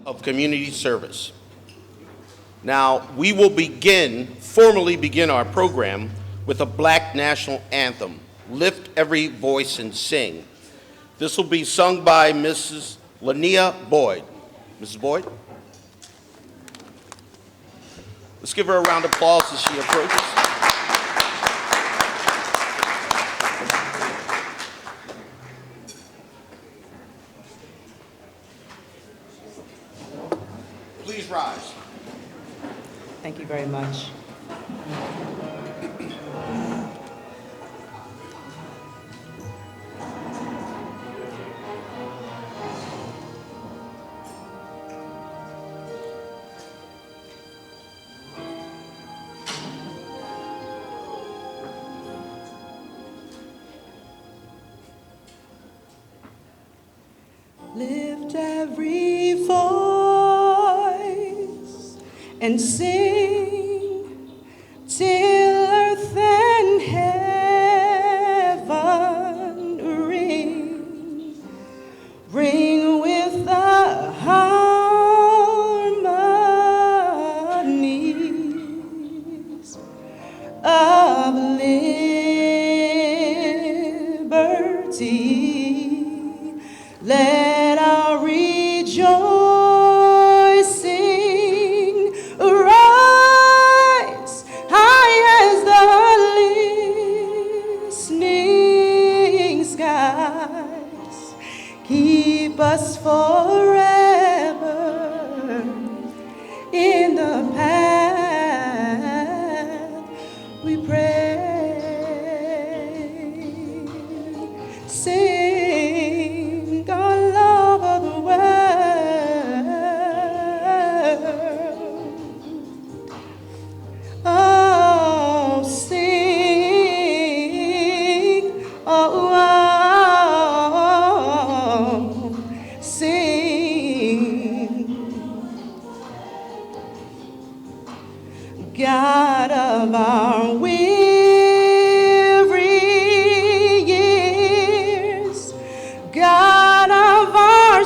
of community service. Now, we will formally begin our program with a Black national anthem, Lift Every Voice and Sing. This will be sung by Mrs. Lania Boyd. Mrs. Boyd? Let's give her a round of applause as she approaches. Please rise. Thank you very much. Lift every voice and sing till earth and heaven ring, ring with the harmonies of liberty. Let our rejoicing rise high as the listening skies. Keep us forever in the path we pray. Sing our love of the world. Oh, sing, oh, sing. God of our weary years, God of our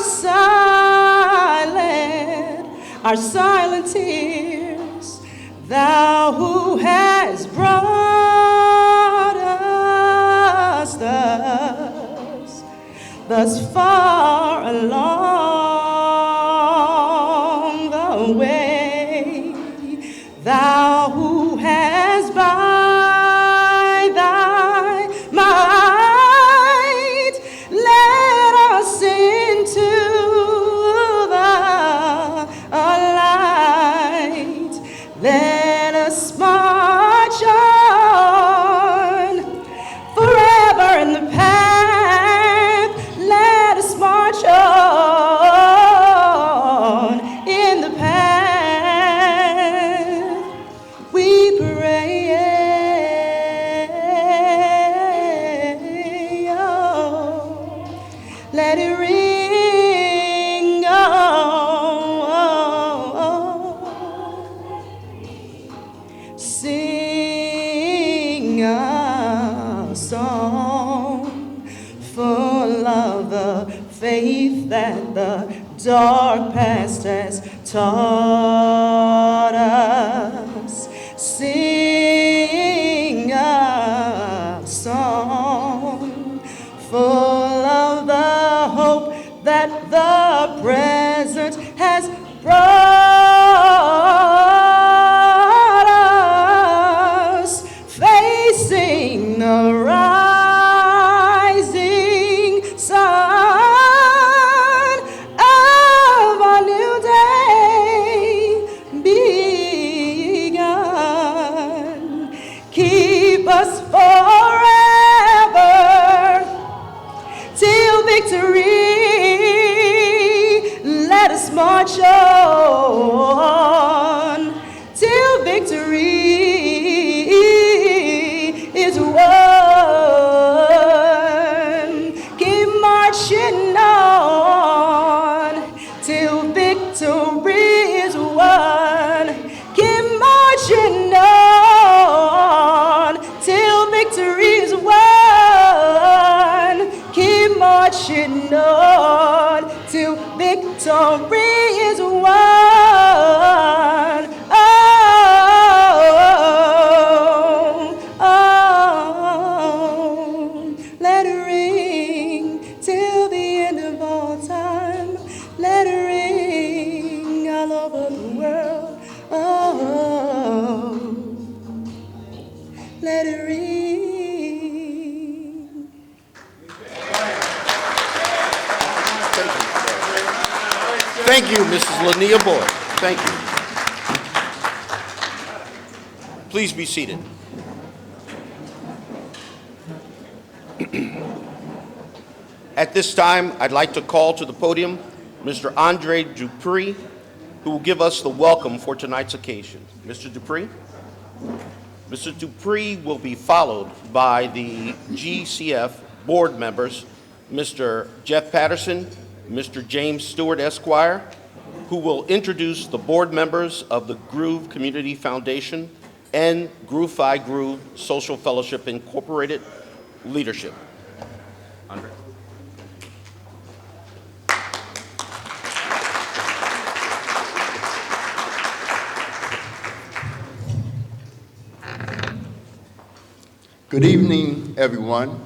silent tears, thou who has brought us thus far along the way, thou who has by thy might led us into the light. Let us march on forever in the path. Let us march on in the path we pray. Oh, let it ring. Sing a song full of the faith that the dark past has taught us. Sing a song full of the hope that the present has brought us, facing the rising sun of a new day begun. Keep us forever till victory. Let us march on till victory is won. Keep marching on till victory is won. Keep marching on till victory is won. Keep marching on till victory is Thank you, Mrs. Lania Boyd. Thank you. Please be seated. At this time, I'd like to call to the podium Mr. Andre Dupree, who will give us the welcome for tonight's occasion. Mr. Dupree? Mr. Dupree will be followed by the GCF board members, Mr. Jeff Patterson, Mr. James Stewart, Esquire, who will introduce the board members of the Groove Community Foundation and Groove Phi Groove Social Fellowship Incorporated leadership. Andre. Good evening, everyone.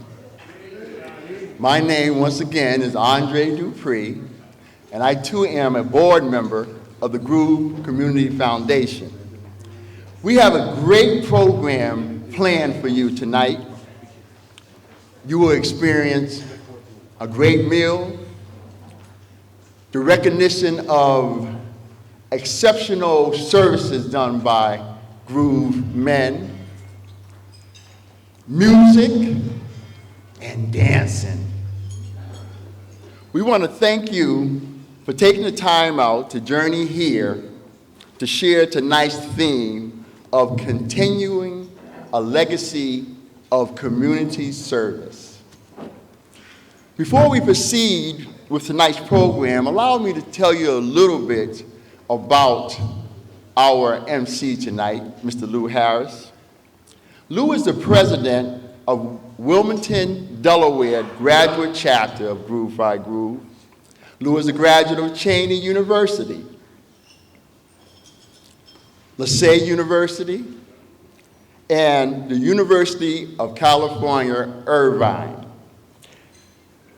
My name, once again, is Andre Dupree, and I too am a board member of the Groove Community Foundation. We have a great program planned for you tonight. You will experience a great meal, the recognition of exceptional services done by Groove men, music, and dancing. We want to thank you for taking the time out to journey here to share tonight's theme of continuing a legacy of community service. Before we proceed with tonight's program, allow me to tell you a little bit about our MC tonight, Mr. Lou Harris. Lou is the president of Wilmington, Delaware graduate chapter of Groove Phi Groove. Lou is a graduate of Cheney University, LaSalle University, and the University of California, Irvine.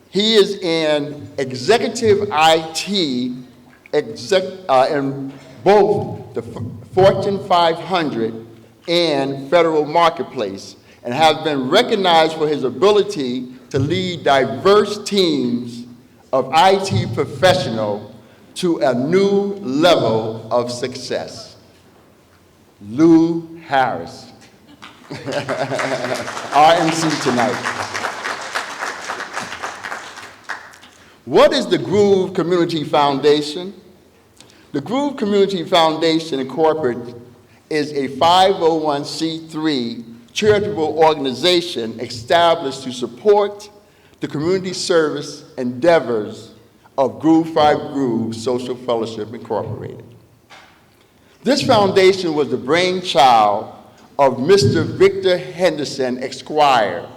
He is in executive IT in both the Fortune 500 and federal marketplace, and has been recognized for his ability to lead diverse teams of IT professionals to a new level of success. Lou Harris, our MC tonight. What is the Groove Community Foundation? The Groove Community Foundation Incorporated is a 501c3 charitable organization established to support the community service endeavors of Groove Phi Groove Social Fellowship Incorporated. This foundation was the brainchild of Mr. Victor Henderson, Esquire,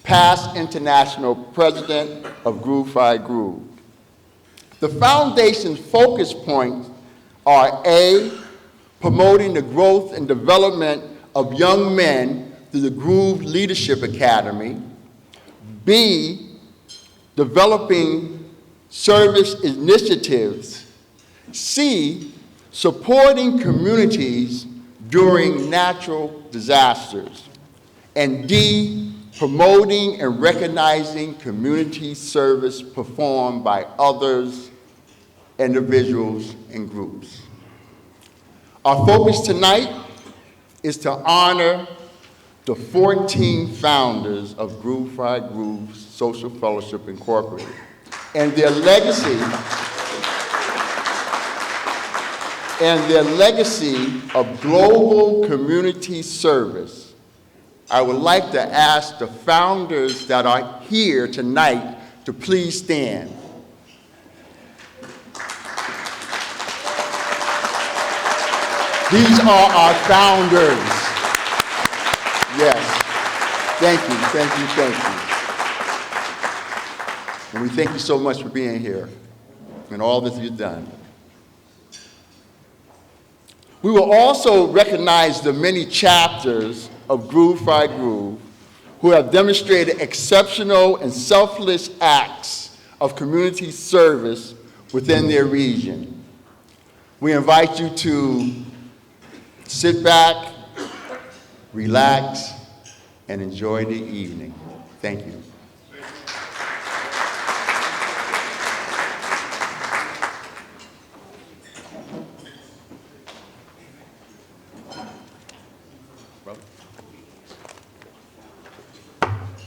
past international president of Groove Phi Groove. The foundation's focus points are A, promoting the growth and development of young men through the Groove Leadership Academy. B, developing service initiatives. C, supporting communities during natural disasters. And D, promoting and recognizing community service performed by others, individuals, and groups. Our focus tonight is to honor the 14 founders of Groove Phi Groove Social Fellowship Incorporated and their legacy of global community service. I would like to ask the founders that are here tonight to please stand. These are our founders. Yes. Thank you, thank you, thank you. And we thank you so much for being here and all that you've done. We will also recognize the many chapters of Groove Phi Groove who have demonstrated exceptional and selfless acts of community service within their region. We invite you to sit back, relax, and enjoy the evening. Thank you.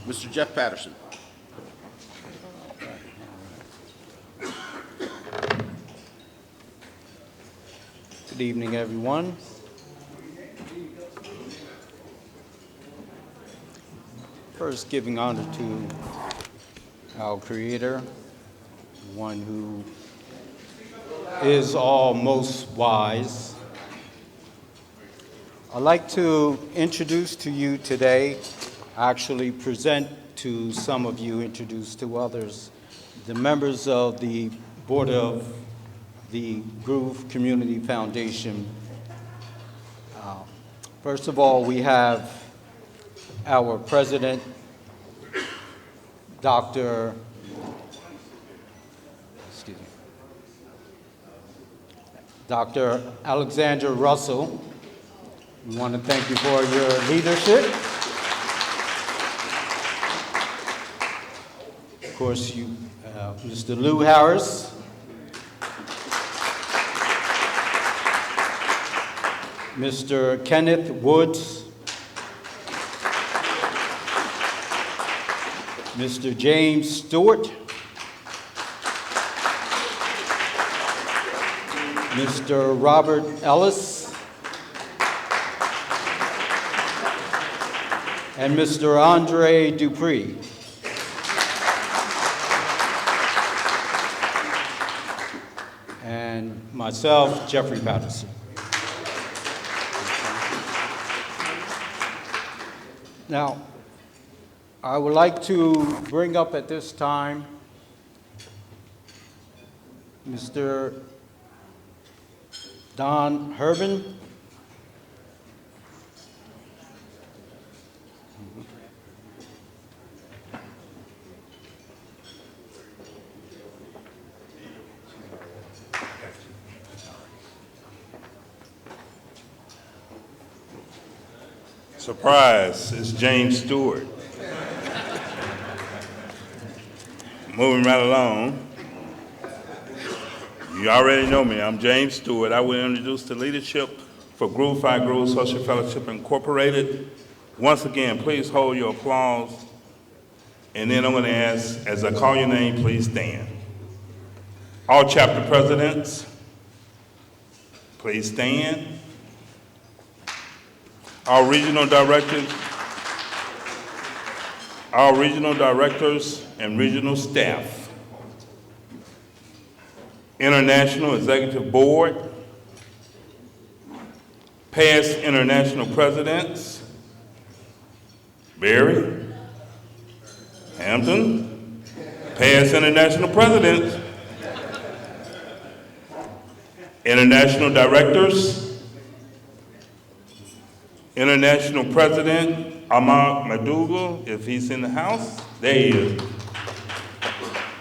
Mr. Jeff Patterson. Good evening, everyone. First, giving honor to our Creator, one who is all most wise. I'd like to introduce to you today, actually present to some of you, introduce to others, the members of the Board of the Groove Community Foundation. First of all, we have our president, Dr. Alexander Russell. We want to thank you for your leadership. Of course, you, Mr. Lou Harris. Mr. Kenneth Woods. Mr. James Stewart. Mr. Robert Ellis. And Mr. Andre Dupree. And myself, Jeffrey Patterson. Now, I would like to bring up at this time Mr. Don Herbin. Surprise, it's James Stewart. Moving right along. You already know me, I'm James Stewart. I will introduce the leadership for Groove 5 Groove Social Fellowship Incorporated. Once again, please hold your applause. And then I'm going to ask, as I call your name, please stand. All chapter presidents, please stand. Our regional directors and regional staff, International Executive Board, past international presidents, Barry, Hampton, past international presidents, international directors, International President Ahmad Maduga, if he's in the house, there he is.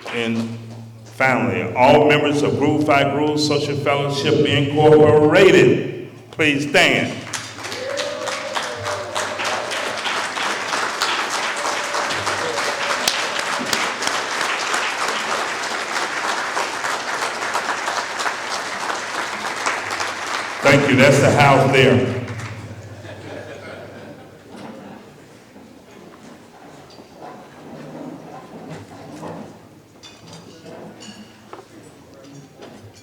And finally, all members of Groove 5 Groove Social Fellowship Incorporated, please stand. Thank you, that's the house there.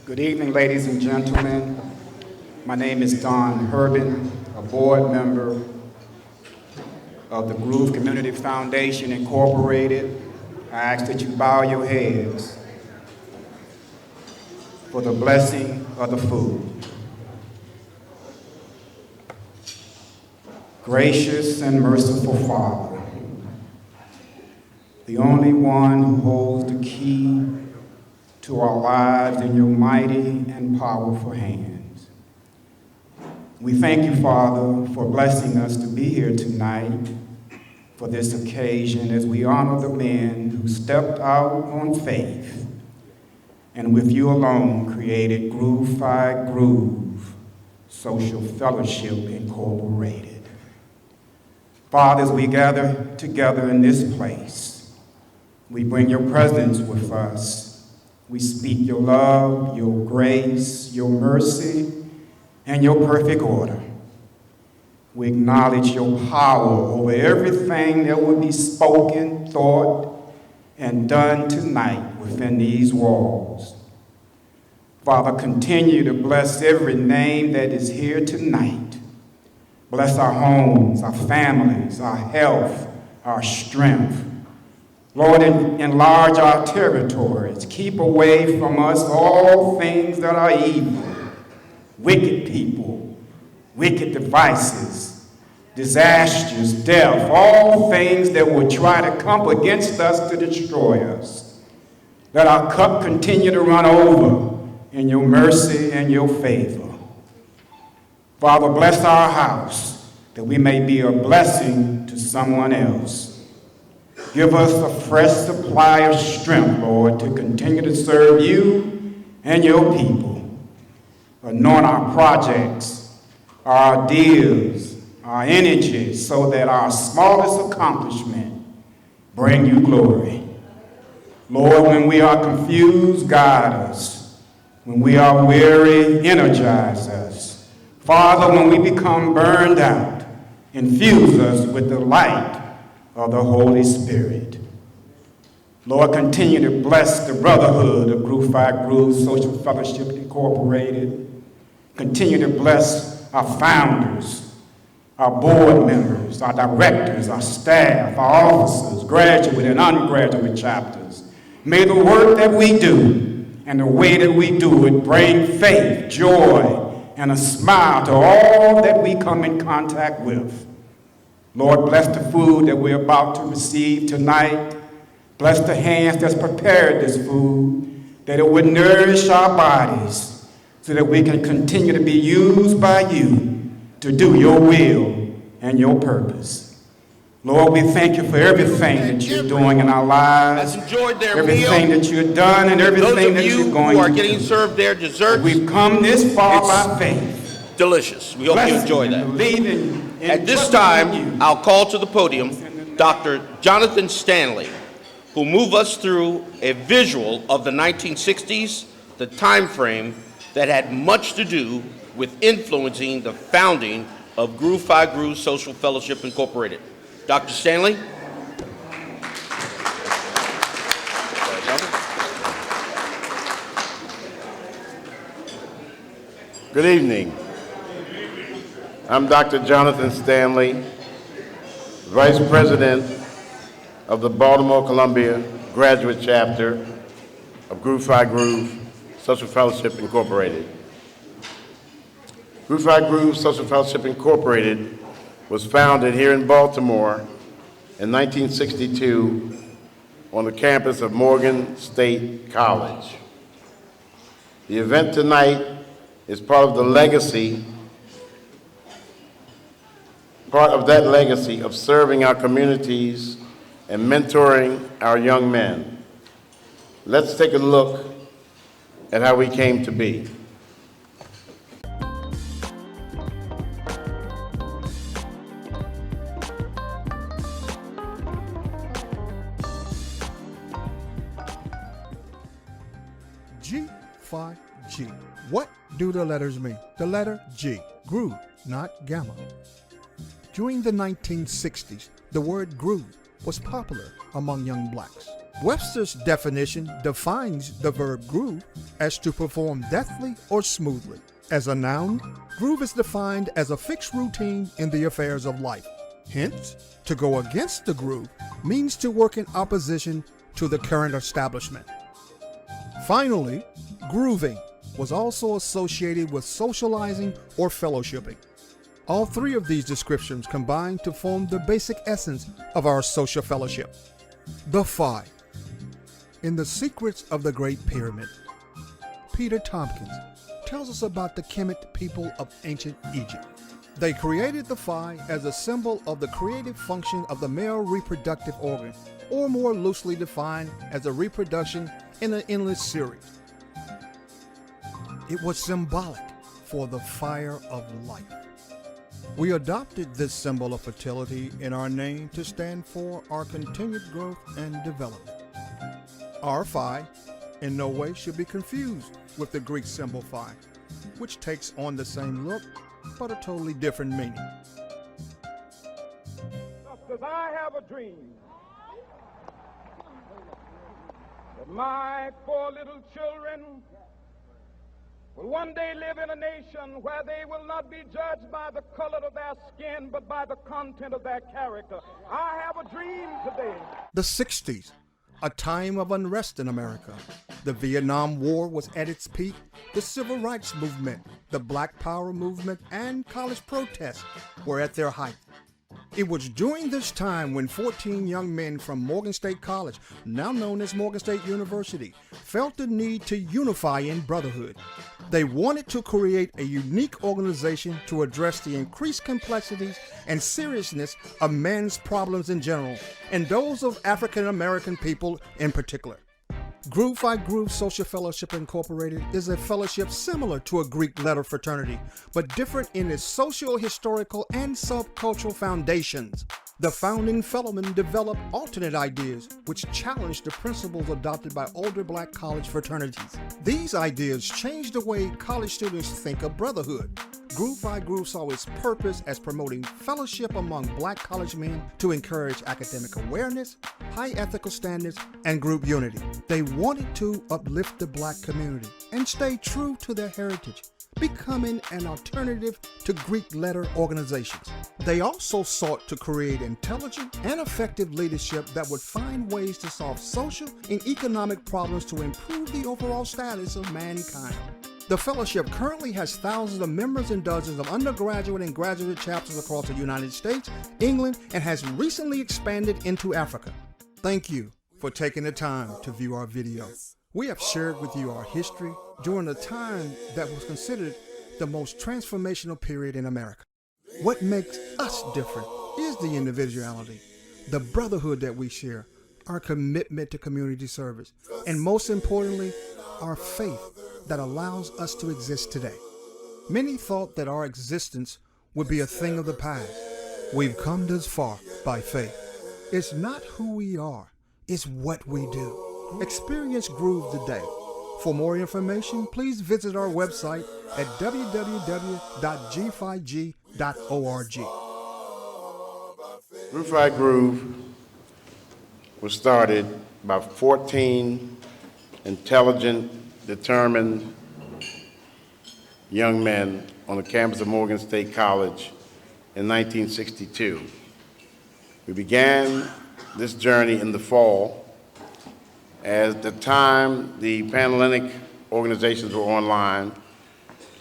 Good evening, ladies and gentlemen. My name is Don Herbin, a board member of the Groove Community Foundation Incorporated. I ask that you bow your heads for the blessing of the food. Gracious and merciful Father, the only one who holds the key to our lives in your mighty and powerful hands. We thank you, Father, for blessing us to be here tonight for this occasion as we honor the men who stepped out on faith and with you alone created Groove 5 Groove Social Fellowship Incorporated. Father, as we gather together in this place, we bring your presence with us. We speak your love, your grace, your mercy, and your perfect order. We acknowledge your power over everything that will be spoken, thought, and done tonight within these walls. Father, continue to bless every name that is here tonight. Bless our homes, our families, our health, our strength. Lord, enlarge our territories. Keep away from us all things that are evil, wicked people, wicked devices, disasters, death, all things that will try to come against us to destroy us. Let our cup continue to run over in your mercy and your favor. Father, bless our house that we may be a blessing to someone else. Give us a fresh supply of strength, Lord, to continue to serve you and your people. Anoint our projects, our ideas, our energy, so that our smallest accomplishment bring you glory. Lord, when we are confused, guide us. When we are weary, energize us. Father, when we become burned out, infuse us with the light of the Holy Spirit. Lord, continue to bless the brotherhood of Group 5 Group Social Fellowship Incorporated. Continue to bless our founders, our board members, our directors, our staff, our officers, graduate and undergraduate chapters. May the work that we do and the way that we do it bring faith, joy, and a smile to all that we come in contact with. Lord, bless the food that we're about to receive tonight. Bless the hands that's prepared this food, that it would nourish our bodies so that we can continue to be used by you to do your will and your purpose. Lord, we thank you for everything that you're doing in our lives, everything that you've done and everything that you're going to do. Those of you who are getting served their desserts, we've come this far by faith. Delicious. We hope you enjoy that. At this time, I'll call to the podium Dr. Jonathan Stanley, who will move us through a visual of the 1960s, the time frame that had much to do with influencing the founding of Groove 5 Groove Social Fellowship Incorporated. Dr. Stanley? Good evening. I'm Dr. Jonathan Stanley, Vice President of the Baltimore Columbia Graduate Chapter of Groove 5 Groove Social Fellowship Incorporated. Groove 5 Groove Social Fellowship Incorporated was founded here in Baltimore in 1962 on the campus of Morgan State College. The event tonight is part of that legacy of serving our communities and mentoring our young men. Let's take a look at how we came to be. G. What do the letters mean? The letter G, groove, not gamma. During the 1960s, the word groove was popular among young blacks. Webster's definition defines the verb groove as to perform deftly or smoothly. As a noun, groove is defined as a fixed routine in the affairs of life. Hence, to go against the groove means to work in opposition to the current establishment. Finally, grooving was also associated with socializing or fellowshipping. All three of these descriptions combine to form the basic essence of our social fellowship. The Phi. In The Secrets of the Great Pyramid, Peter Tompkins tells us about the Kemet people of ancient Egypt. They created the Phi as a symbol of the creative function of the male reproductive organ, or more loosely defined as a reproduction in an endless series. It was symbolic for the fire of life. We adopted this symbol of fertility in our name to stand for our continued growth and development. Our Phi in no way should be confused with the Greek symbol Phi, which takes on the same look but a totally different meaning. says, I have a dream that my 4 little children will one day live in a nation where they will not be judged by the color of their skin, but by the content of their character. I have a dream today. The 60s, a time of unrest in America. The Vietnam War was at its peak. The Civil Rights Movement, the Black Power movement, and college protests were at their height. It was during this time when 14 young men from Morgan State College, now known as Morgan State University, felt the need to unify in brotherhood. They wanted to create a unique organization to address the increased complexities and seriousness of men's problems in general, and those of African American people in particular. Groove by Groove Social Fellowship Incorporated is a fellowship similar to a Greek letter fraternity, but different in its social, historical, and subcultural foundations. The founding fellowmen developed alternate ideas which challenged the principles adopted by older black college fraternities. These ideas changed the way college students think of brotherhood. Groove by Groove saw its purpose as promoting fellowship among black college men to encourage academic awareness, high ethical standards, and group unity. They wanted to uplift the black community and stay true to their heritage, becoming an alternative to Greek letter organizations. They also sought to create intelligent and effective leadership that would find ways to solve social and economic problems to improve the overall status of mankind. The fellowship currently has thousands of members and dozens of undergraduate and graduate chapters across the United States, England, and has recently expanded into Africa. Thank you for taking the time to view our video. We have shared with you our history during a time that was considered the most transformational period in America. What makes us different is the individuality, the brotherhood that we share, our commitment to community service, and most importantly, our faith that allows us to exist today. Many thought that our existence would be a thing of the past. We've come this far by faith. It's not who we are, it's what we do. Experience Groove today. For more information, please visit our website at www.g5g.org. Groove by Groove was started by 14 intelligent, determined young men on the campus of Morgan State College in 1962. We began this journey in the fall. At the time, the Panhellenic organizations were online,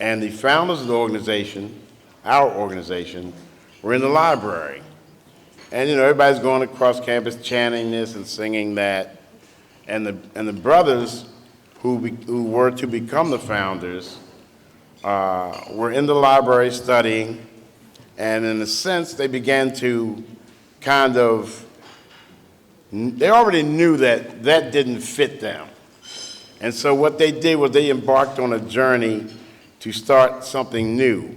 and the founders of the organization, our organization, were in the library. And everybody's going across campus chanting this and singing that. And the brothers who were to become the founders were in the library studying, and in a sense, they began to they already knew that didn't fit them. And so what they did was they embarked on a journey to start something new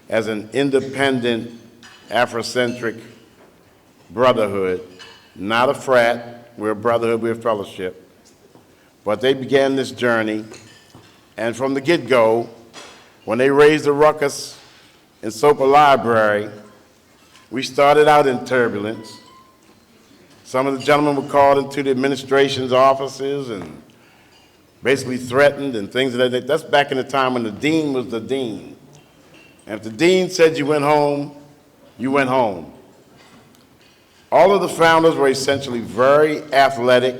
as an independent, Afrocentric brotherhood, not a frat. We're a brotherhood, we're a fellowship. But they began this journey, and from the get-go, when they raised the ruckus in Soper Library, we started out in turbulence. Some of the gentlemen were called into the administration's offices and basically threatened and things of that nature. That's back in the time when the dean was the dean. And if the dean said you went home, you went home. All of the founders were essentially very athletic.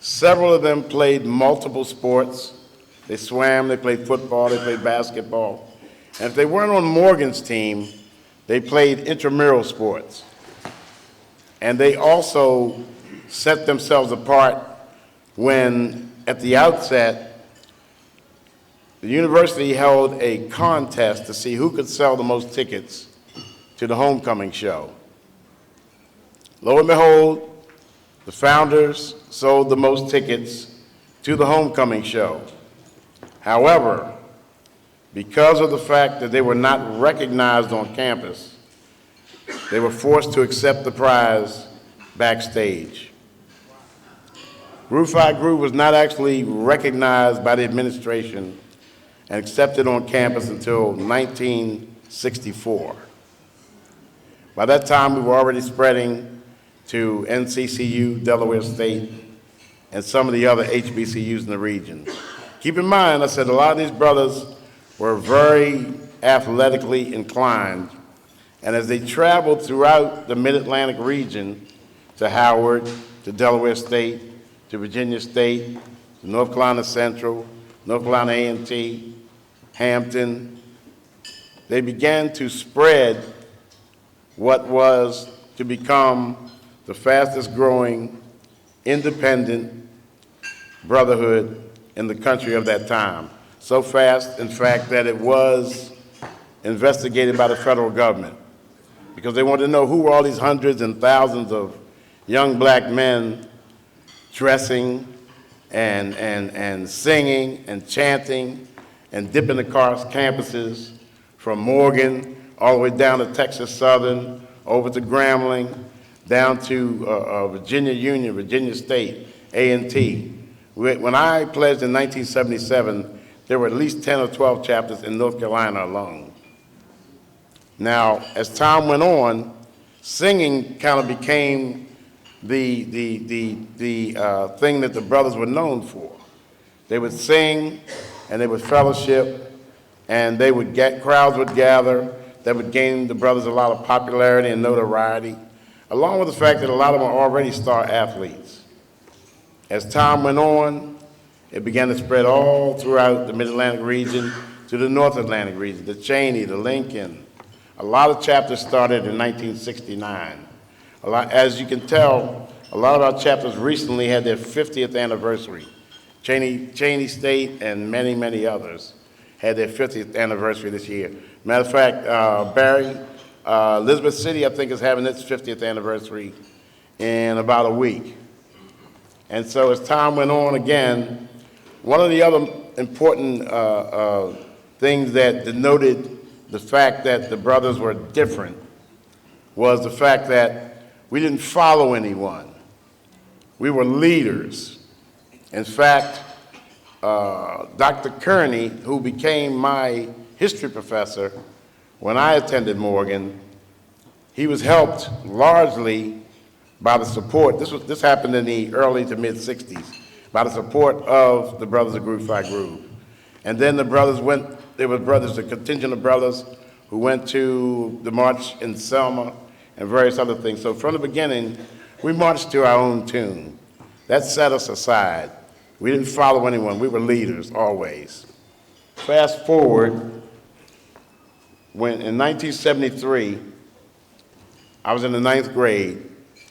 Several of them played multiple sports. They swam, they played football, they played basketball. And if they weren't on Morgan's team, they played intramural sports. And they also set themselves apart when, at the outset, the university held a contest to see who could sell the most tickets to the homecoming show. Lo and behold, the founders sold the most tickets to the homecoming show. However, because of the fact that they were not recognized on campus, they were forced to accept the prize backstage. Groove by Groove was not actually recognized by the administration and accepted on campus until 1964. By that time, we were already spreading to NCCU, Delaware State, and some of the other HBCUs in the region. Keep in mind, I said a lot of these brothers were very athletically inclined, and as they traveled throughout the Mid-Atlantic region to Howard, to Delaware State, to Virginia State, to North Carolina Central, North Carolina A&T, Hampton, they began to spread what was to become the fastest growing independent brotherhood in the country of that time. So fast, in fact, that it was investigated by the federal government because they wanted to know who were all these hundreds and thousands of young black men dressing and singing and chanting and dipping the campuses from Morgan all the way down to Texas Southern, over to Grambling, down to Virginia Union, Virginia State, A&T. When I pledged in 1977, there were at least 10 or 12 chapters in North Carolina alone. Now, as time went on, singing kind of became the thing that the brothers were known for. They would sing, and they would fellowship, and they would crowds would gather. That would gain the brothers a lot of popularity and notoriety, along with the fact that a lot of them are already star athletes. As time went on, it began to spread all throughout the Mid-Atlantic region to the North Atlantic region, the Cheney, the Lincoln. A lot of chapters started in 1969. As you can tell, a lot of our chapters recently had their 50th anniversary. Cheney State and many, many others had their 50th anniversary this year. Matter of fact, Elizabeth City, I think, is having its 50th anniversary in about a week. And so as time went on again, one of the other important things that denoted the fact that the brothers were different was the fact that we didn't follow anyone. We were leaders. In fact, Dr. Kearney, who became my history professor when I attended Morgan, he was helped largely by the support. This happened in the early to mid 60s, by the support of the brothers of Groove Phi Groove. And then the brothers there were brothers, a contingent of brothers who went to the march in Selma and various other things. So from the beginning, we marched to our own tune. That set us aside. We didn't follow anyone. We were leaders, always. Fast forward, when in 1973, I was in the 9th grade,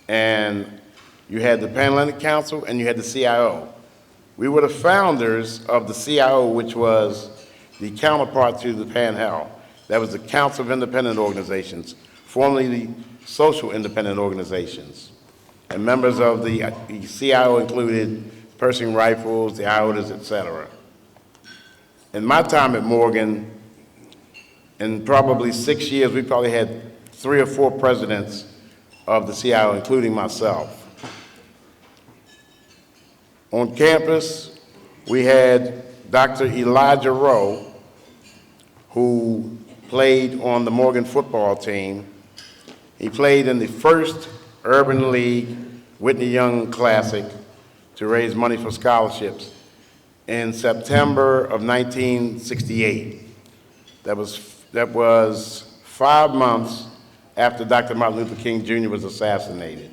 and you had the Pan-Atlantic Council and you had the CIO. We were the founders of the CIO, which was the counterpart to the Pan-Hel. That was the Council of Independent Organizations, formerly the Social Independent Organizations. And members of the CIO included Pershing Rifles, the Iotas, etc. In my time at Morgan, in probably 6 years, we probably had 3 or 4 presidents of the CIO, including myself. On campus, we had Dr. Elijah Rowe, who played on the Morgan football team. He played in the first Urban League Whitney Young Classic to raise money for scholarships in September of 1968. That was 5 months after Dr. Martin Luther King Jr. was assassinated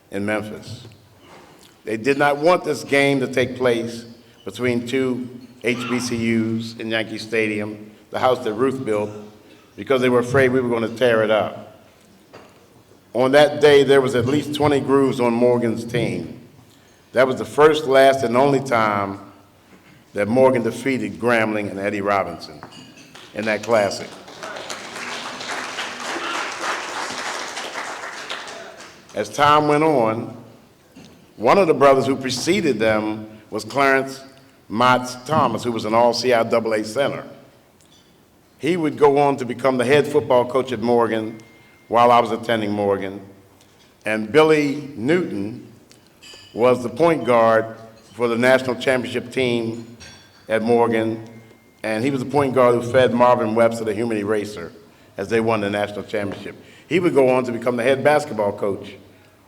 in Memphis. They did not want this game to take place between 2 HBCUs in Yankee Stadium, the house that Ruth built, because they were afraid we were going to tear it up. On that day, there was at least 20 grooves on Morgan's team. That was the first, last, and only time that Morgan defeated Grambling and Eddie Robinson in that classic. As time went on, one of the brothers who preceded them was Clarence Motts Thomas, who was an all-CIAA center. He would go on to become the head football coach at Morgan while I was attending Morgan. And Billy Newton was the point guard for the national championship team at Morgan, and he was the point guard who fed Marvin Webster, the human eraser, as they won the national championship. He would go on to become the head basketball coach,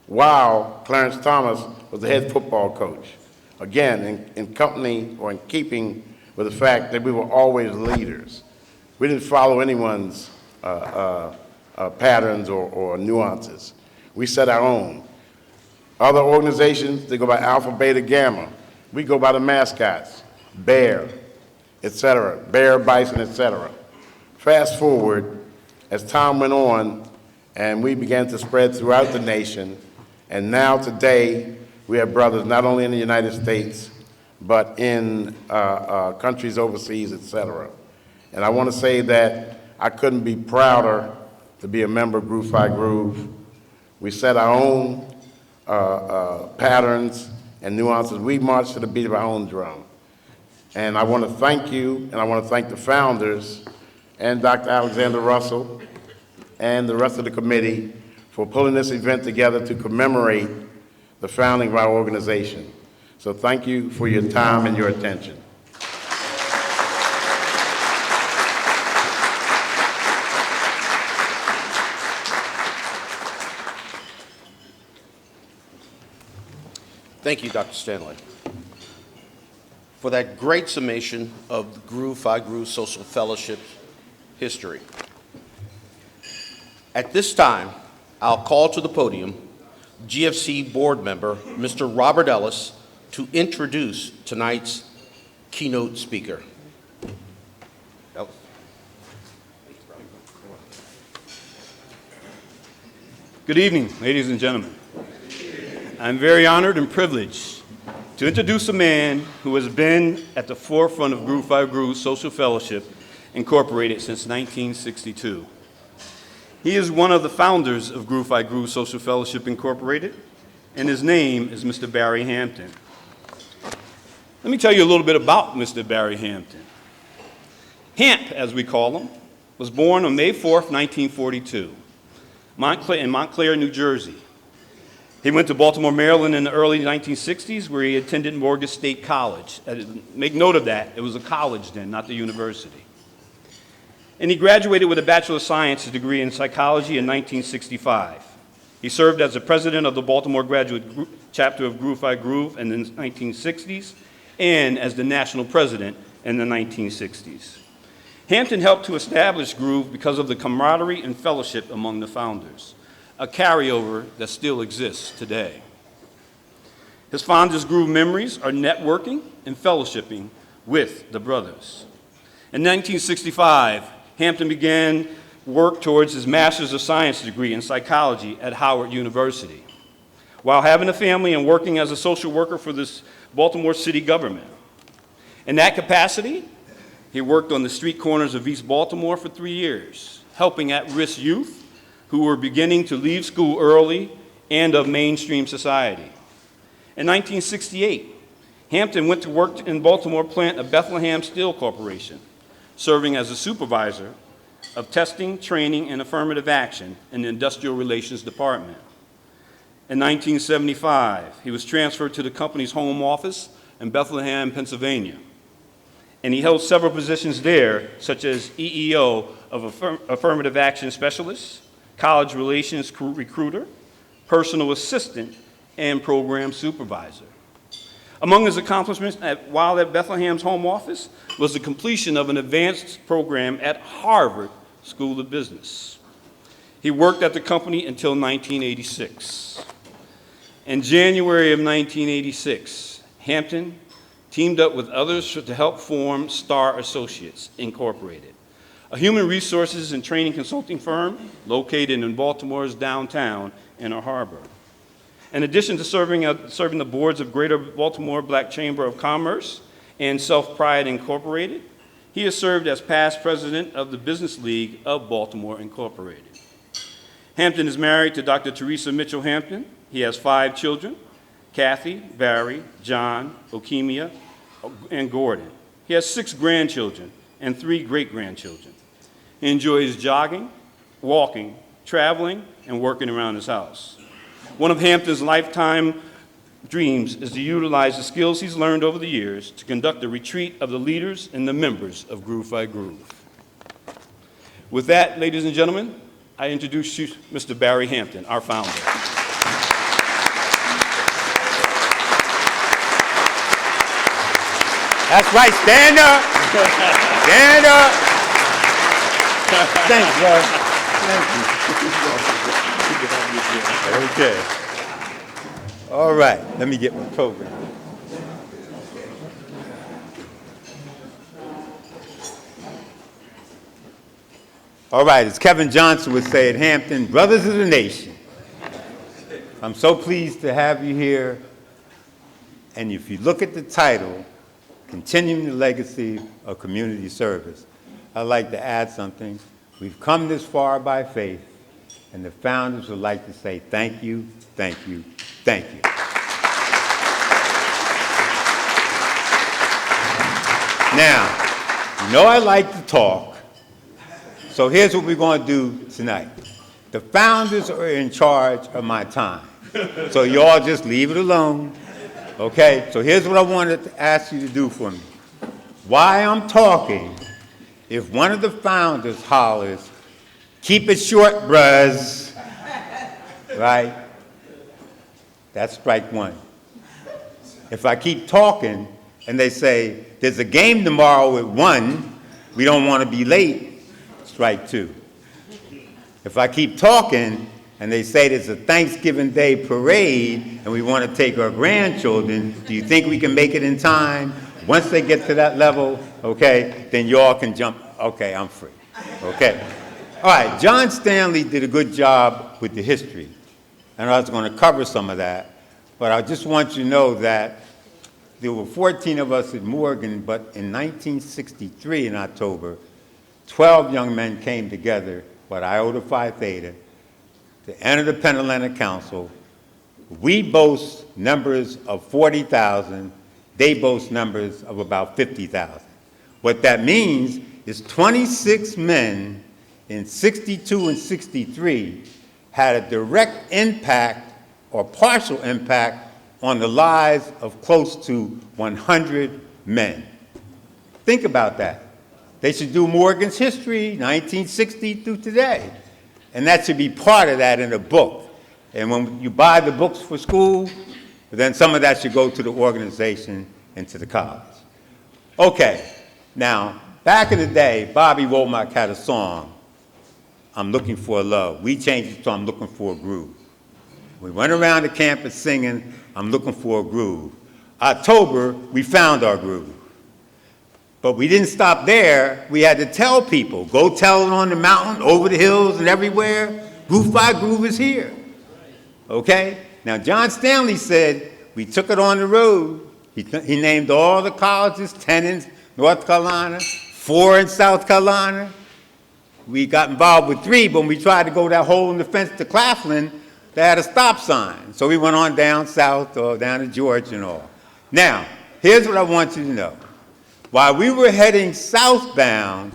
while Clarence Thomas was the head football coach. Again, in company or in keeping with the fact that we were always leaders. We didn't follow anyone's patterns or nuances. We set our own. Other organizations, they go by Alpha, Beta, Gamma. We go by the mascots, Bear, etc., Bear, Bison, etc. Fast forward, as time went on, and we began to spread throughout the nation, and now today, we have brothers not only in the United States, but in countries overseas, etc. And I want to say that I couldn't be prouder to be a member of Groove 5 Groove. We set our own patterns and nuances. We march to the beat of our own drum. And I want to thank you, and I want to thank the founders and Dr. Alexander Russell and the rest of the committee for pulling this event together to commemorate the founding of our organization. So thank you for your time and your attention. Thank you, Dr. Stanley, for that great summation of the Groove 5 Groove Social Fellowship history. At this time, I'll call to the podium GFC board member, Mr. Robert Ellis, to introduce tonight's keynote speaker. Ellis. Good evening, ladies and gentlemen. I'm very honored and privileged to introduce a man who has been at the forefront of Groove 5 Groove Social Fellowship Incorporated since 1962. He is one of the founders of Groove 5 Groove Social Fellowship Incorporated, and his name is Mr. Barry Hampton. Let me tell you a little bit about Mr. Barry Hampton. Hamp, as we call him, was born on May 4th, 1942, in Montclair, New Jersey. He went to Baltimore, Maryland in the early 1960s, where he attended Morgan State College. Make note of that. It was a college then, not the university. And he graduated with a Bachelor of Science degree in psychology in 1965. He served as the president of the Baltimore graduate chapter of Groove 5 Groove in the 1960s and as the national president in the 1960s. Hampton helped to establish Groove because of the camaraderie and fellowship among the founders, a carryover that still exists today. His fondest Groove memories are networking and fellowshipping with the brothers. In 1965, Hampton began work towards his Master's of Science degree in psychology at Howard University, while having a family and working as a social worker for this Baltimore city government. In that capacity, he worked on the street corners of East Baltimore for 3 years, helping at-risk youth who were beginning to leave school early and of mainstream society. In 1968, Hampton went to work in Baltimore plant of Bethlehem Steel Corporation, serving as a supervisor of testing, training, and affirmative action in the Industrial Relations Department. In 1975, he was transferred to the company's home office in Bethlehem, Pennsylvania, and he held several positions there, such as EEO of Affirmative Action Specialist, College Relations Recruiter, Personal Assistant, and Program Supervisor. Among his accomplishments while at Bethlehem's home office was the completion of an advanced program at Harvard School of Business. He worked at the company until 1986. In January of 1986, Hampton teamed up with others to help form Star Associates, Incorporated, a human resources and training consulting firm located in Baltimore's downtown Inner Harbor. In addition to serving the boards of Greater Baltimore Black Chamber of Commerce and Self Pride Incorporated, he has served as past president of the Business League of Baltimore Incorporated. Hampton is married to Dr. Teresa Mitchell Hampton. He has 5 children, Kathy, Barry, John, Okemia, and Gordon. He has 6 grandchildren and 3 great-grandchildren. He enjoys jogging, walking, traveling, and working around his house. One of Hampton's lifetime dreams is to utilize the skills he's learned over the years to conduct a retreat of the leaders and the members of Groove 5 Groove. With that, ladies and gentlemen, I introduce you Mr. Barry Hampton, our founder. That's right, stand up. Stand up. Thanks, bro. Thank you. Okay. All right, let me get my program. All right, as Kevin Johnson would say at Hampton, brothers of the nation. I'm so pleased to have you here. And if you look at the title, Continuing the Legacy of Community Service, I'd like to add something. We've come this far by faith, and the founders would like to say thank you, thank you, thank you. Now, you know I like to talk, so here's what we're going to do tonight. The founders are in charge of my time, so y'all just leave it alone. Okay, so here's what I wanted to ask you to do for me. While I'm talking, if one of the founders hollers, keep it short, bruz, right? That's strike one. If I keep talking and they say, there's a game tomorrow at 1, we don't want to be late, strike two. If I keep talking and they say there's a Thanksgiving Day parade and we want to take our grandchildren, do you think we can make it in time? Once they get to that level, okay, then y'all can jump. Okay, I'm free. Okay. All right, John Stanley did a good job with the history, and I was going to cover some of that, but I just want you to know that there were 14 of us at Morgan, but in 1963 in October, 12 young men came together with Iota Phi Theta to enter the Penn Atlantic Council. We boast numbers of 40,000. They boast numbers of about 50,000. What that means is 26 men in 62 and 63 had a direct impact or partial impact on the lives of close to 100 men. Think about that. They should do Morgan's history, 1960 through today. And that should be part of that in a book. And when you buy the books for school, then some of that should go to the organization and to the college. Okay, now, back in the day, Bobby Womack had a song, I'm Looking for a Love. We changed it to I'm Looking for a Groove. We went around the campus singing, I'm looking for a groove. October, we found our groove. But we didn't stop there. We had to tell people, go tell it on the mountain, over the hills and everywhere, Groove by Groove is here. Okay? Now, John Stanley said, we took it on the road. He named all the colleges, 10 in North Carolina, 4 in South Carolina. We got involved with 3, but when we tried to go that hole in the fence to Claflin, they had a stop sign. So we went on down south or down to Georgia and all. Now, here's what I want you to know. While we were heading southbound,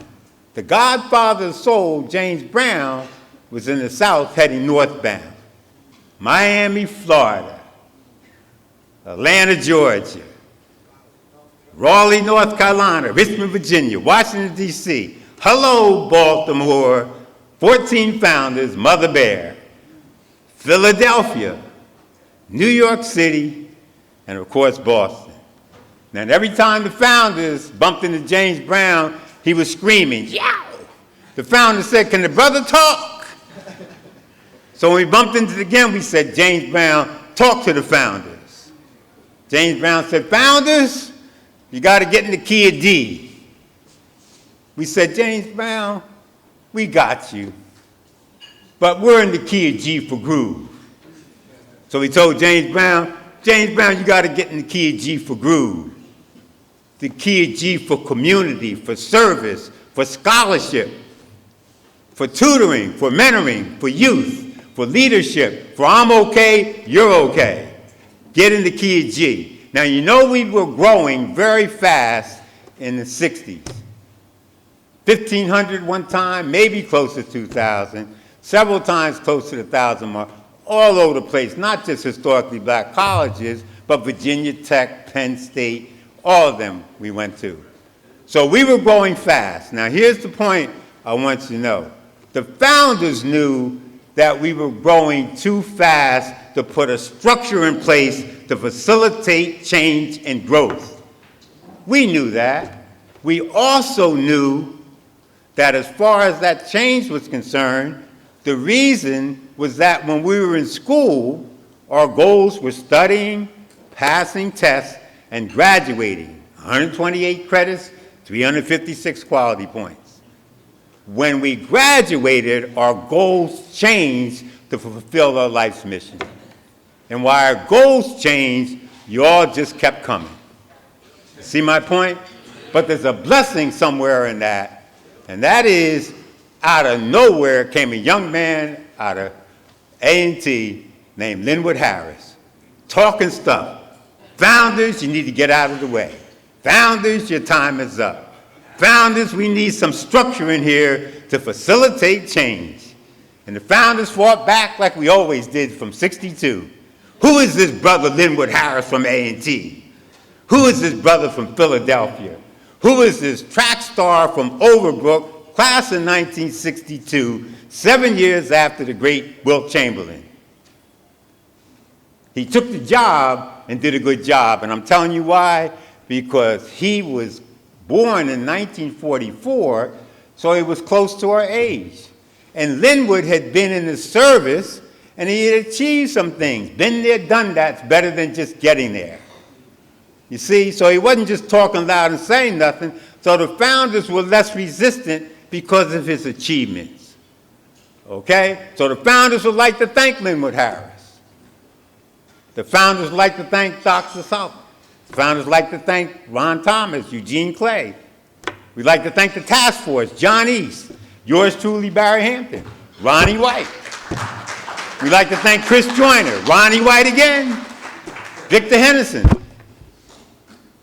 the godfather of soul, James Brown, was in the south heading northbound. Miami, Florida, Atlanta, Georgia, Raleigh, North Carolina, Richmond, Virginia, Washington, D.C. Hello, Baltimore, 14 founders, Mother Bear, Philadelphia, New York City, and of course, Boston. Now, every time the founders bumped into James Brown, he was screaming, yow! The founder said, can the brother talk? So when we bumped into it again, we said, James Brown, talk to the founders. James Brown said, founders, you got to get in the key of D. We said, James Brown, we got you, but we're in the key of G for groove. So we told James Brown, you got to get in the key of G for groove. The key of G for community, for service, for scholarship, for tutoring, for mentoring, for youth, for leadership, for I'm okay, you're okay. Get in the key of G. Now, you know we were growing very fast in the 60s. 1,500 one time, maybe close to 2,000, several times close to the 1,000 mark, all over the place, not just historically black colleges, but Virginia Tech, Penn State, all of them we went to. So we were growing fast. Now, here's the point I want you to know. The founders knew that we were growing too fast to put a structure in place to facilitate change and growth. We knew that. We also knew that as far as that change was concerned, the reason was that when we were in school, our goals were studying, passing tests, and graduating. 128 credits, 356 quality points. When we graduated, our goals changed to fulfill our life's mission. And while our goals changed, you all just kept coming. See my point? But there's a blessing somewhere in that, and that is, out of nowhere came a young man out of A&T named Linwood Harris, talking stuff. Founders, you need to get out of the way. Founders, your time is up. Founders, we need some structure in here to facilitate change. And the founders fought back like we always did from '62. Who is this brother Linwood Harris from A&T? Who is this brother from Philadelphia? Who is this track star from Overbrook, class in 1962, 7 years after the great Wilt Chamberlain? He took the job and did a good job, and I'm telling you why, because he was born in 1944, so he was close to our age. And Linwood had been in the service, and he had achieved some things. Been there, done that's better than just getting there. You see, so he wasn't just talking loud and saying nothing, so the founders were less resistant because of his achievements. Okay? So the founders would like to thank Linwood Harris. The founders would like to thank Dr. South. The founders would like to thank Ron Thomas, Eugene Clay. We'd like to thank the task force, John East, yours truly, Barry Hampton, Ronnie White. We'd like to thank Chris Joyner, Ronnie White again, Victor Henderson.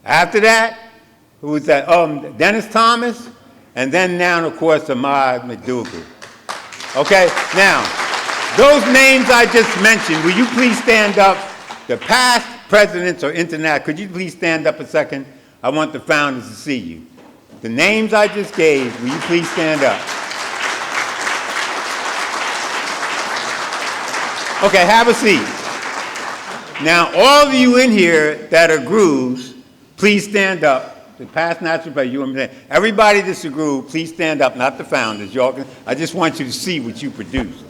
After that, who was that? Dennis Thomas, and then now, of course, Ahmad McDougal. Okay, now, those names I just mentioned, will you please stand up? The past presidents or international, could you please stand up a second? I want the founders to see you. The names I just gave, will you please stand up? Okay, have a seat. Now, all of you in here that are grooves, please stand up. The past national president, you and me, everybody that's a groove, please stand up, not the founders. Y'all can, I just want you to see what you produced.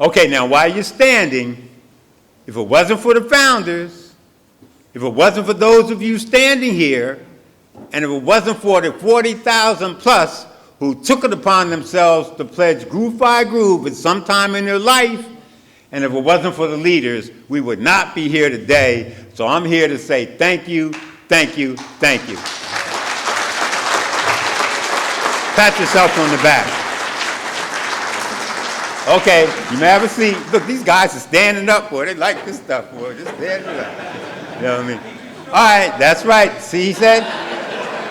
Okay, now while you're standing, if it wasn't for the founders, if it wasn't for those of you standing here, and if it wasn't for the 40,000 plus who took it upon themselves to pledge Groove by Groove at some time in their life, and if it wasn't for the leaders, we would not be here today. So I'm here to say thank you, thank you, thank you. Pat yourself on the back. Okay, you may have a seat. Look, these guys are standing up, boy. They like this stuff, boy. Just standing up. You know what I mean? All right, that's right. See, he said,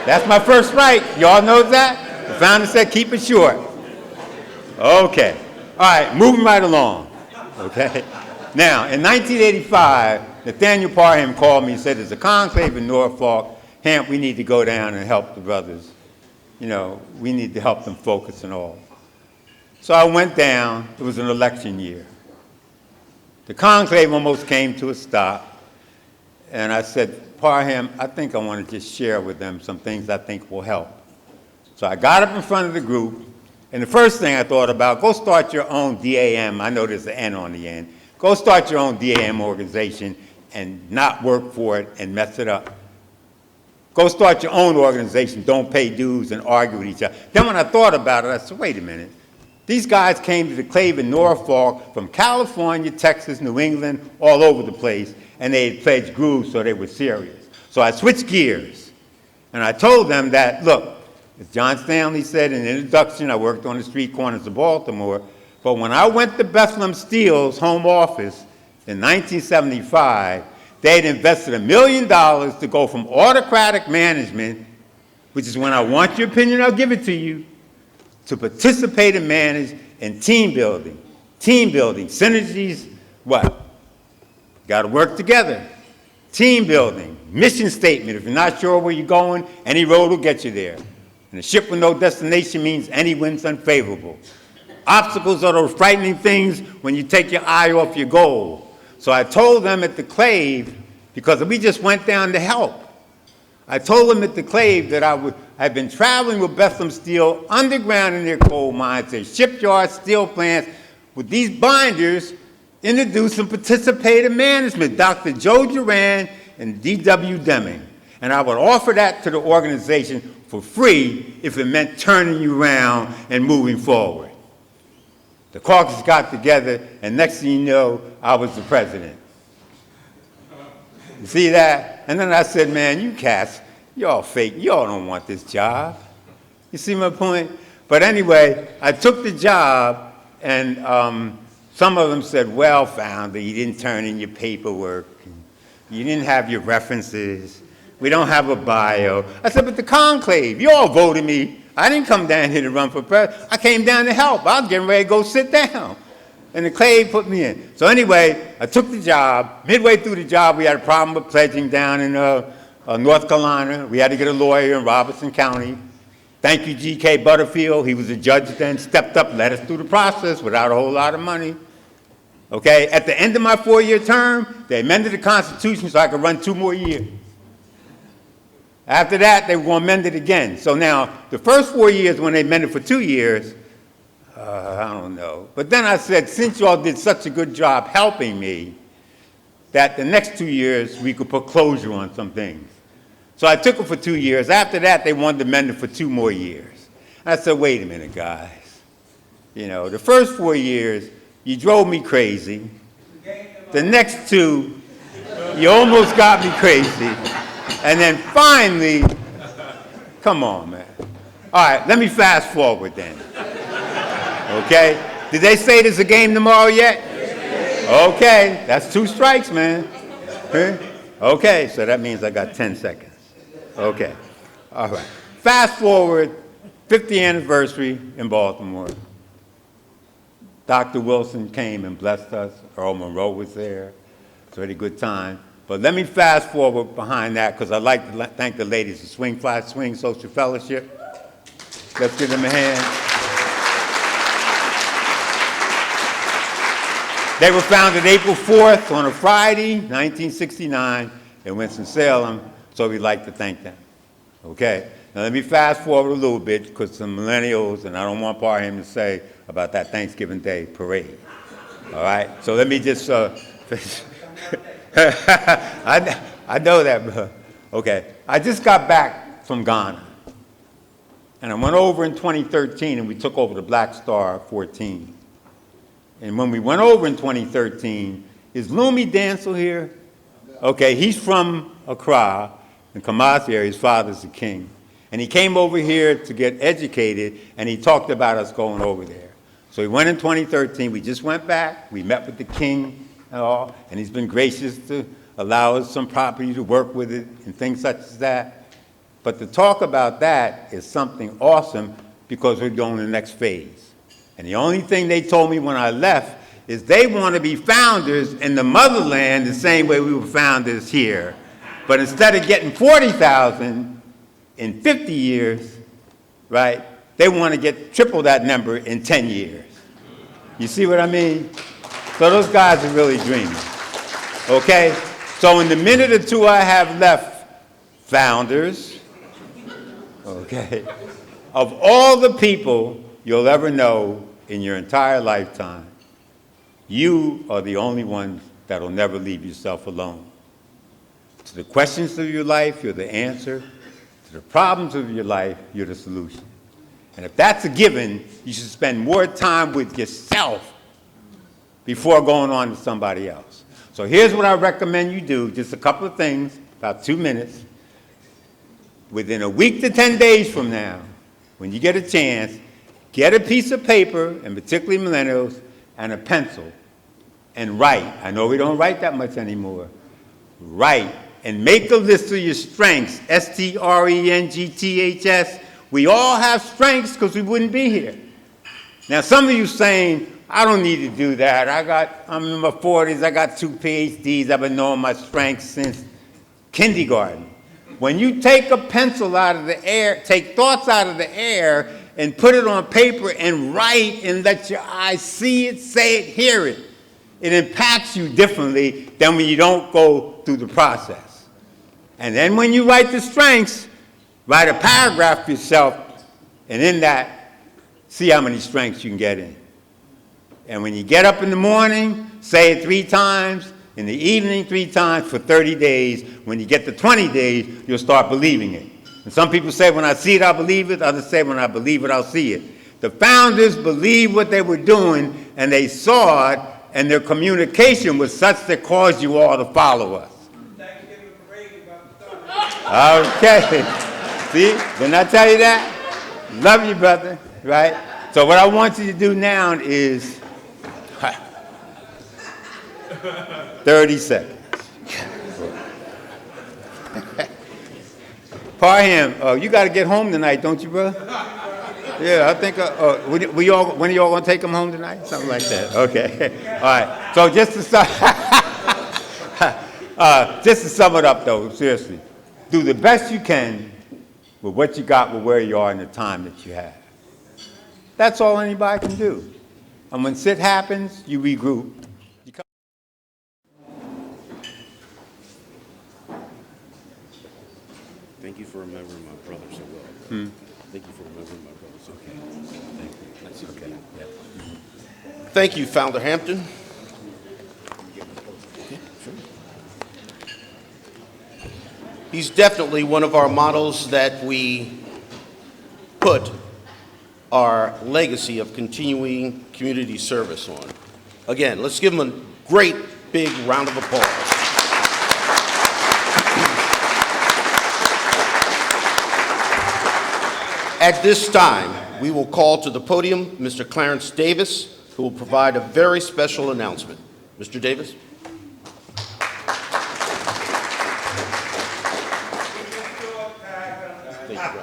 that's my first right. Y'all know that? The founder said, keep it short. Okay. All right, moving right along. Okay. Now, in 1985, Nathanael Parham called me and said, there's a conclave in Norfolk. Hamp, we need to go down and help the brothers. You know, we need to help them focus and all. So I went down. It was an election year. The conclave almost came to a stop. And I said, Parham, I think I want to just share with them some things I think will help. So I got up in front of the group. And the first thing I thought about, go start your own DAM. I know there's an N on the end. Go start your own DAM organization and not work for it and mess it up. Go start your own organization. Don't pay dues and argue with each other. Then when I thought about it, I said, wait a minute. These guys came to the clave in Norfolk from California, Texas, New England, all over the place, and they had pledged grooves, so they were serious. So I switched gears, and I told them that, look, as John Stanley said in the introduction, I worked on the street corners of Baltimore, but when I went to Bethlehem Steel's home office in 1975, they had invested $1 million to go from autocratic management, which is when I want your opinion, I'll give it to you, to participate and manage in team building. Team building, synergies, what? Got to work together. Team building, mission statement. If you're not sure where you're going, any road will get you there. And a ship with no destination means any wind's unfavorable. Obstacles are those frightening things when you take your eye off your goal. So I told them at the Clave, because we just went down to help. I told them at the Clave that I'd been traveling with Bethlehem Steel underground in their coal mines, their shipyards, steel plants, with these binders, introduced and participated management, Dr. Joe Duran and D.W. Deming. And I would offer that to the organization for free if it meant turning you around and moving forward. The caucus got together, and next thing you know, I was the president. You see that? And then I said, man, you cats, y'all fake. Y'all don't want this job. You see my point? But anyway, I took the job, and some of them said, well, founder, you didn't turn in your paperwork. You didn't have your references. We don't have a bio. I said, but the conclave, you all voted me. I didn't come down here to run for president. I came down to help. I was getting ready to go sit down. And the Clave put me in. So anyway, I took the job. Midway through the job, we had a problem with pledging down in North Carolina. We had to get a lawyer in Robertson County. Thank you, G.K. Butterfield. He was a judge then, stepped up, led us through the process without a whole lot of money. Okay, at the end of my 4-year term, they amended the Constitution so I could run 2 more years. After that, they were going to amend it again. So now, the first 4 years when they amended for 2 years, I don't know. But then I said, since you all did such a good job helping me, that the next 2 years we could put closure on some things. So I took it for 2 years. After that, they wanted to amend it for 2 more years. I said, wait a minute, guys. You know, the first 4 years, you drove me crazy. The next 2, you almost got me crazy. And then finally, come on, man. All right, let me fast forward then. Okay? Did they say there's a game tomorrow yet? Okay, that's 2 strikes, man. Okay, so that means I got 10 seconds. Okay, all right. Fast forward, 50th anniversary in Baltimore. Dr. Wilson came and blessed us. Earl Monroe was there. It's a really good time. But let me fast forward behind that because I'd like to thank the ladies of Swing Fly Swing Social Fellowship. Let's give them a hand. They were founded April 4th on a Friday, 1969, in Winston-Salem, so we'd like to thank them. Okay? Now let me fast forward a little bit because some millennials, and I don't want Parham to say about that Thanksgiving Day parade. All right? So let me just, I know that, bro. Okay. I just got back from Ghana. And I went over in 2013 and we took over the Black Star 14. And when we went over in 2013, is Lumi Dancel here? Okay, he's from Accra, in Kumasi area. His father's the king. And he came over here to get educated, and he talked about us going over there. So we went in 2013. We just went back. We met with the king and all, and he's been gracious to allow us some property to work with it and things such as that. But to talk about that is something awesome because we're going to the next phase. And the only thing they told me when I left is they want to be founders in the motherland the same way we were founders here. But instead of getting 40,000 in 50 years, right, they want to get triple that number in 10 years. You see what I mean? So those guys are really dreaming. Okay? So in the minute or 2 I have left, founders, okay, of all the people you'll ever know in your entire lifetime, you are the only ones that'll never leave yourself alone. To the questions of your life, you're the answer. To the problems of your life, you're the solution. And if that's a given, you should spend more time with yourself before going on to somebody else. So here's what I recommend you do, just a couple of things, about 2 minutes. Within a week to 10 days from now, when you get a chance, get a piece of paper, and particularly millennials, and a pencil, and write. I know we don't write that much anymore. Write, and make a list of your strengths, S-T-R-E-N-G-T-H-S. We all have strengths because we wouldn't be here. Now, some of you saying, I don't need to do that. I'm in my 40s, I got 2 PhDs, I've been knowing my strengths since kindergarten. When you take a pencil out of the air, take thoughts out of the air, and put it on paper and write and let your eyes see it, say it, hear it, it impacts you differently than when you don't go through the process. And then when you write the strengths, write a paragraph for yourself, and in that, see how many strengths you can get in. And when you get up in the morning, say it 3 times, in the evening 3 times for 30 days. When you get to 20 days, you'll start believing it. And some people say, when I see it, I'll believe it. Others say, when I believe it, I'll see it. The founders believed what they were doing, and they saw it, and their communication was such that caused you all to follow us. Okay. See? Didn't I tell you that? Love you, brother. Right? So what I want you to do now is 30 seconds. Parham, you got to get home tonight, don't you, brother? Yeah, I think, when are y'all going to take him home tonight? Something like that. Okay. All right. So just to sum it up, though, seriously, do the best you can with what you got, with where you are, and the time that you have. That's all anybody can do. And when shit happens, you regroup. Thank you for remembering my brother so well. Thank you for remembering my brother so well. Thank you. That's okay. Yeah. Thank you, Founder Hampton. He's definitely one of our models that we put our legacy of continuing community service on. Again, let's give him a great big round of applause. At this time, we will call to the podium Mr. Clarence Davis, who will provide a very special announcement. Mr. Davis? Thank you, brother.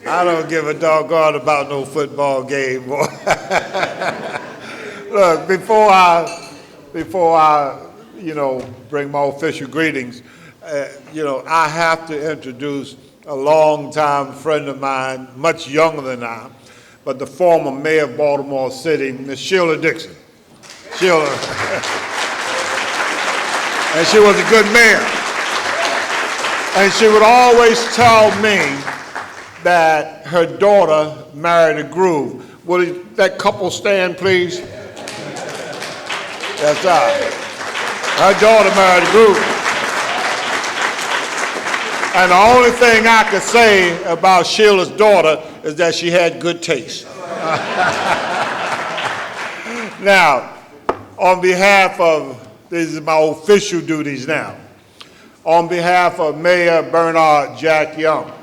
I don't give a doggone about no football game, boy. Look, before I bring my official greetings, I have to introduce a longtime friend of mine, much younger than I, but the former mayor of Baltimore City, Miss Sheila Dixon. Sheila, and she was a good mayor. And she would always tell me that her daughter married a groove. Will that couple stand, please? That's right. Her daughter married a groove. And the only thing I could say about Sheila's daughter is that she had good taste. Now, on behalf of, these are my official duties now, on behalf of Mayor Bernard Jack Young,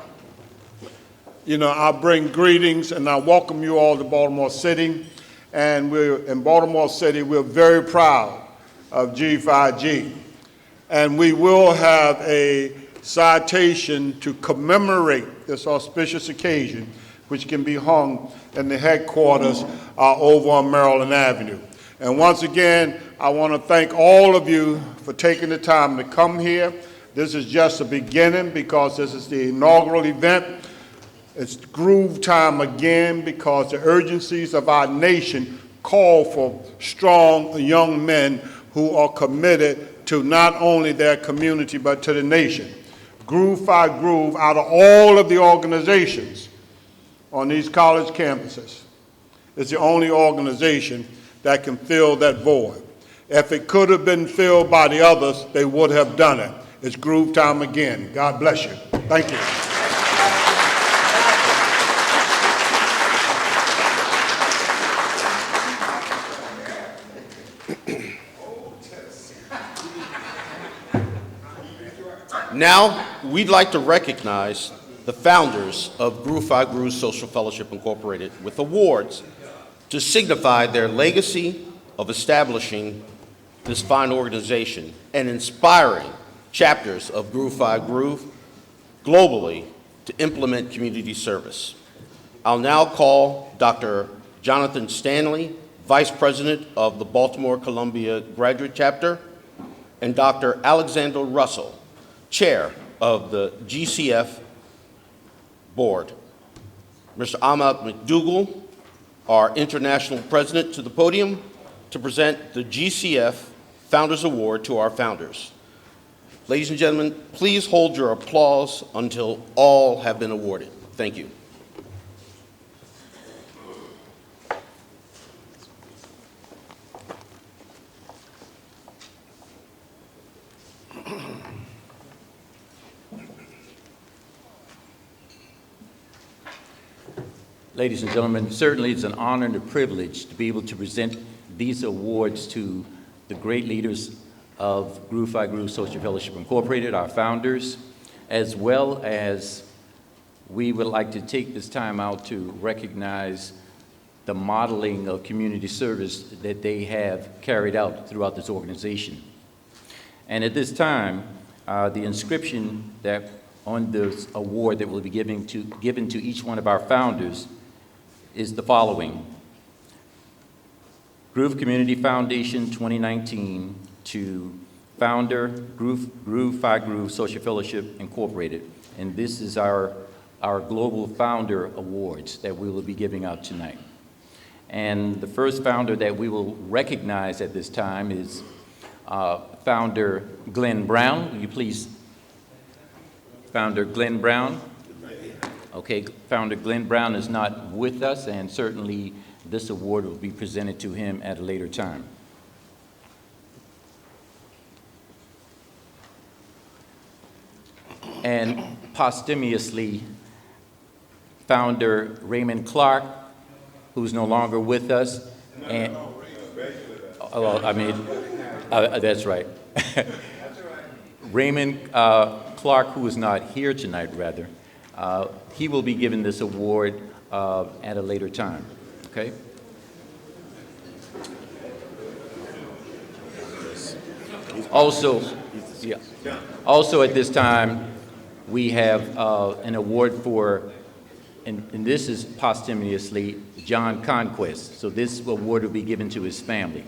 I bring greetings and I welcome you all to Baltimore City. And in Baltimore City, we're very proud of G5G. And we will have a citation to commemorate this auspicious occasion, which can be hung in the headquarters over on Maryland Avenue. And once again, I want to thank all of you for taking the time to come here. This is just the beginning because this is the inaugural event. It's groove time again because the urgencies of our nation call for strong young men who are committed to not only their community but to the nation. Groove by Groove, out of all of the organizations on these college campuses, is the only organization that can fill that void. If it could have been filled by the others, they would have done it. It's groove time again. God bless you. Thank you. Now, we'd like to recognize the founders of Groove 5 Groove Social Fellowship Incorporated with awards to signify their legacy of establishing this fine organization and inspiring chapters of Groove 5 Groove globally to implement community service. I'll now call Dr. Jonathan Stanley, Vice President of the Baltimore Columbia Graduate Chapter, and Dr. Alexander Russell, Chair of the GCF Board. Mr. Ahmad McDougall, our International President, to the podium to present the GCF Founders Award to our founders. Ladies and gentlemen, please hold your applause until all have been awarded. Thank you. Ladies and gentlemen, certainly it's an honor and a privilege to be able to present these awards to the great leaders of Groove Phi Groove Social Fellowship Incorporated, our founders, as well as we would like to take this time out to recognize the modeling of community service that they have carried out throughout this organization. And at this time, the inscription that on this award that will be given to each one of our founders is the following: Groove Community Foundation 2019 to founder Groove Phi Groove Social Fellowship Incorporated. And this is our Global Founder Awards that we will be giving out tonight. And the first founder that we will recognize at this time is Founder Glenn Brown. Will you please, Founder Glenn Brown? Okay, Founder Glenn Brown is not with us, and certainly this award will be presented to him at a later time. And posthumously, Founder Raymond Clark, who's no longer with us. And, well, I mean, that's right. Raymond Clark, who is not here tonight, rather, he will be given this award at a later time, okay? Also at this time, we have an award for, and this is posthumously, John Conquest. So this award will be given to his family.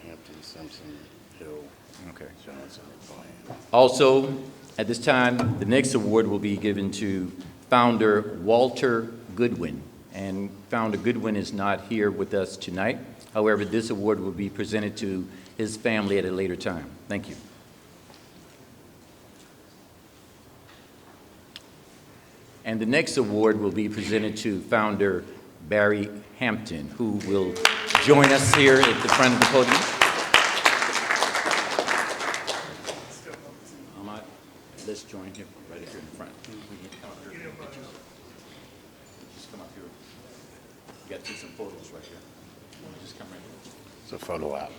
Hampton, Simpson, Hill, Okay. Johnson, Parham. Also, at this time, the next award will be given to Founder Walter Goodwin. And Founder Goodwin is not here with us tonight. However, this award will be presented to his family at a later time. Thank you. And the next award will be presented to Founder Barry Hampton, who will join us here at the front of the podium. Let's join him right here in front. Just come up here. You got to see some photos right here. Just come right here. It's a photo op.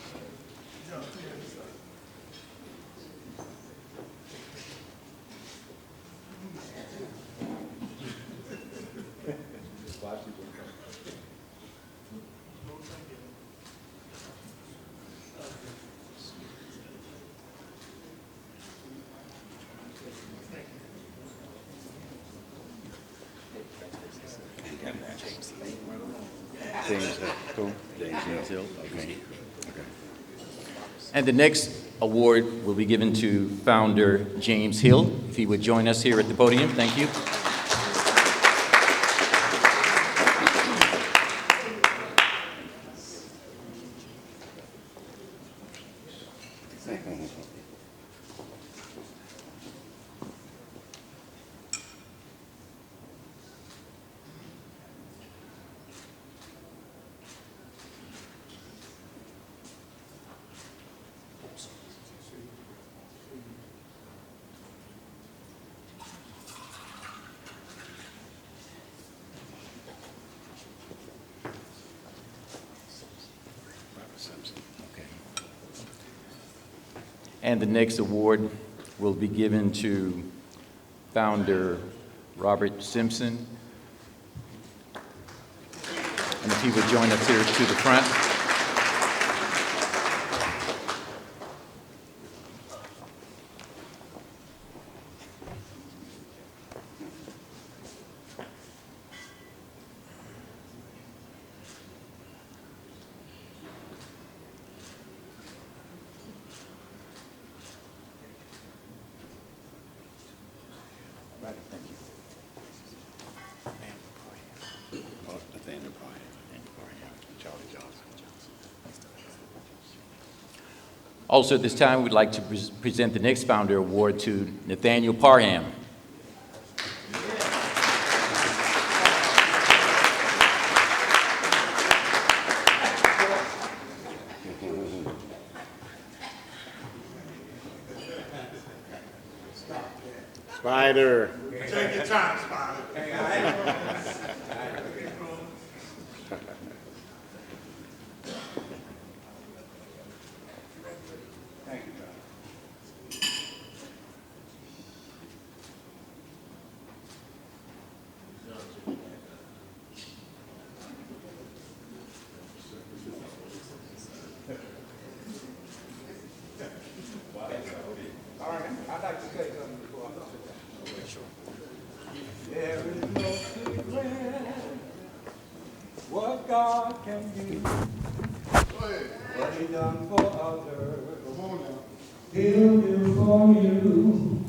James Hill. Who? James Hill. Okay. And the next award will be given to Founder James Hill. If he would join us here at the podium. Thank you. And the next award will be given to Founder Robert Simpson. And if he would join us here to the front. Also, at this time, we'd like to present the next Founder Award to Nathanael Parham. Spider. Take your time, Spider. There is no secret what God can do. What He done for others, He'll do for you.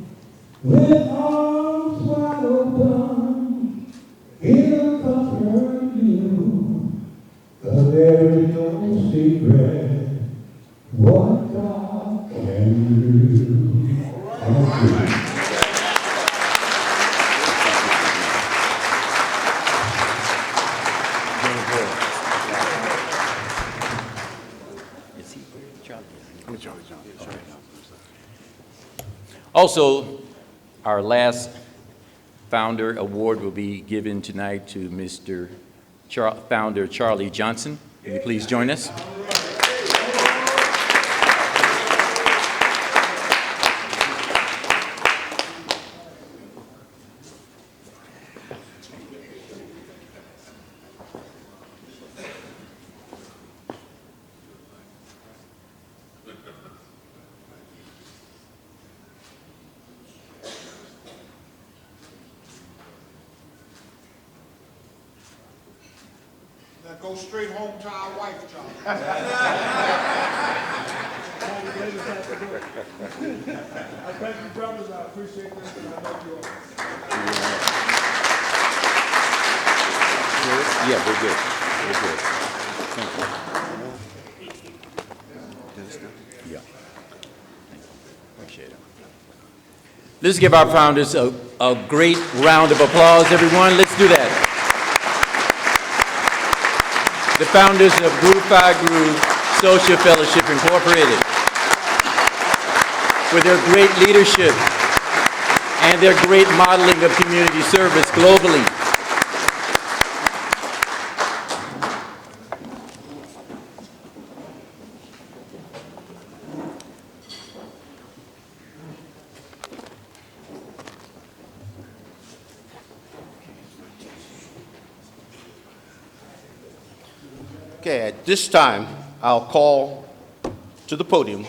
With arms wide open, He'll comfort you. 'Cause there is no secret what God can do. Thank you. Also, our last Founder Award will be given tonight to Mr. Founder Charlie Johnson. Will you please join us? Now go straight home to our wife, John. I thank you, brothers. I appreciate this, and I love you all. Yeah, we're good. We're good. Thank you. Yeah. Appreciate it. Let's give our founders a great round of applause, everyone. Let's do that. The founders of Group 5 Groove Social Fellowship Incorporated, for their great leadership and their great modeling of community service globally. Okay, at this time, I'll call to the podium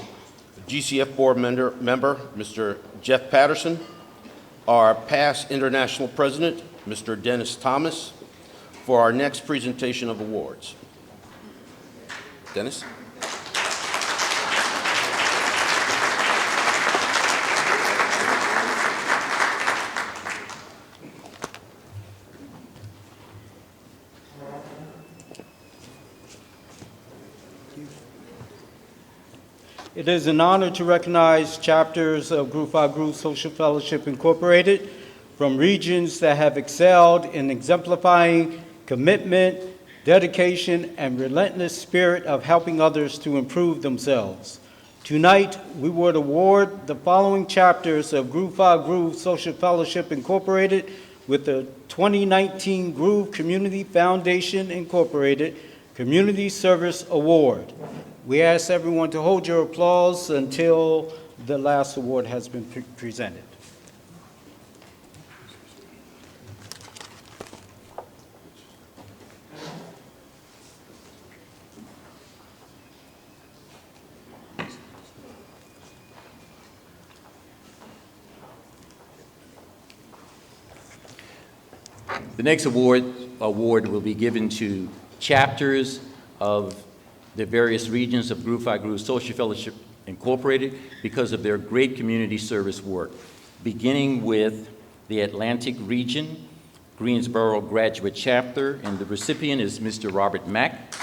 GCF board member, Mr. Jeff Patterson, our past international president, Mr. Dennis Thomas, for our next presentation of awards. Dennis? It is an honor to recognize chapters of Group 5 Groove Social Fellowship Incorporated from regions that have excelled in exemplifying commitment, dedication, and relentless spirit of helping others to improve themselves. Tonight, we would award the following chapters of Group 5 Groove Social Fellowship Incorporated with the 2019 Groove Community Foundation Incorporated Community Service Award. We ask everyone to hold your applause until the last award has been presented. The next award will be given to chapters of the various regions of Group 5 Groove Social Fellowship Incorporated because of their great community service work, beginning with the Atlantic region, Greensboro Graduate Chapter, and the recipient is Mr. Robert Mack.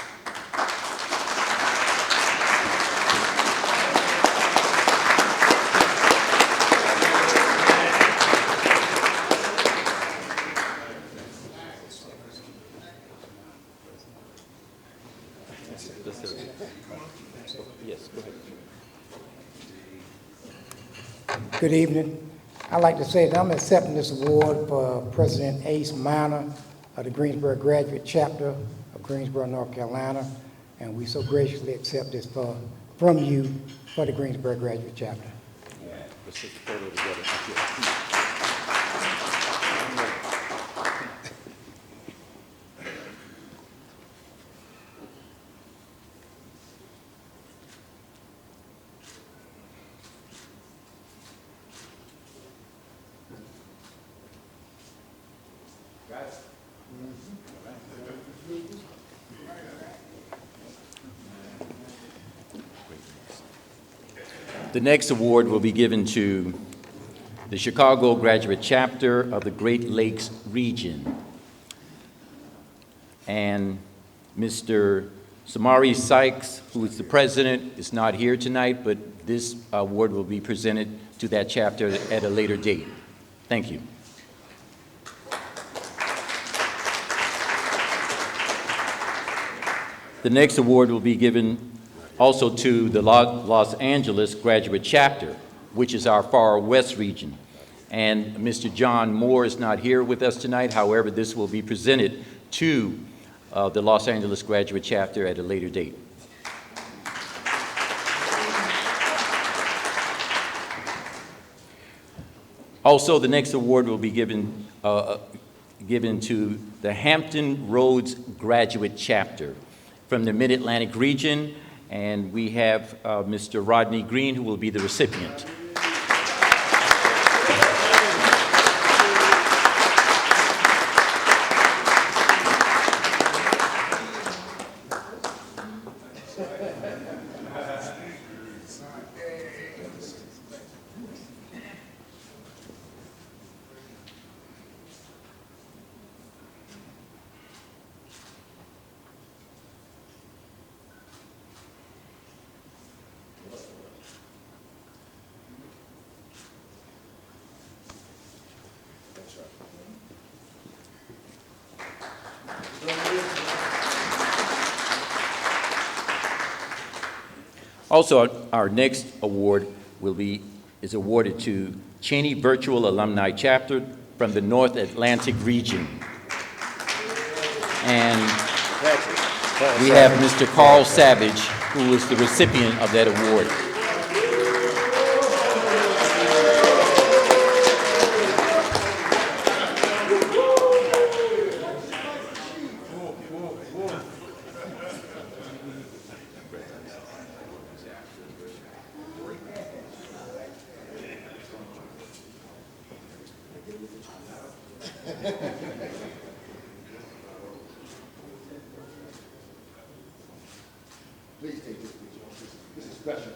Good evening. I'd like to say that I'm accepting this award for President Ace Minor of the Greensboro Graduate Chapter of Greensboro, North Carolina, and we so graciously accept this from you for the Greensboro Graduate Chapter. Let's take a photo together. The next award will be given to the Chicago Graduate Chapter of the Great Lakes Region. And Mr. Samari Sykes, who is the president, is not here tonight, but this award will be presented to that chapter at a later date. Thank you. The next award will be given also to the Los Angeles Graduate Chapter, which is our far west region. And Mr. John Moore is not here with us tonight. However, this will be presented to the Los Angeles Graduate Chapter at a later date. Also, the next award will be given to the Hampton Roads Graduate Chapter from the Mid-Atlantic region, and we have Mr. Rodney Green, who will be the recipient. Also, our next award is awarded to Cheney Virtual Alumni Chapter from the North Atlantic region. And we have Mr. Carl Savage, who is the recipient of that award. Please take this picture. This is special.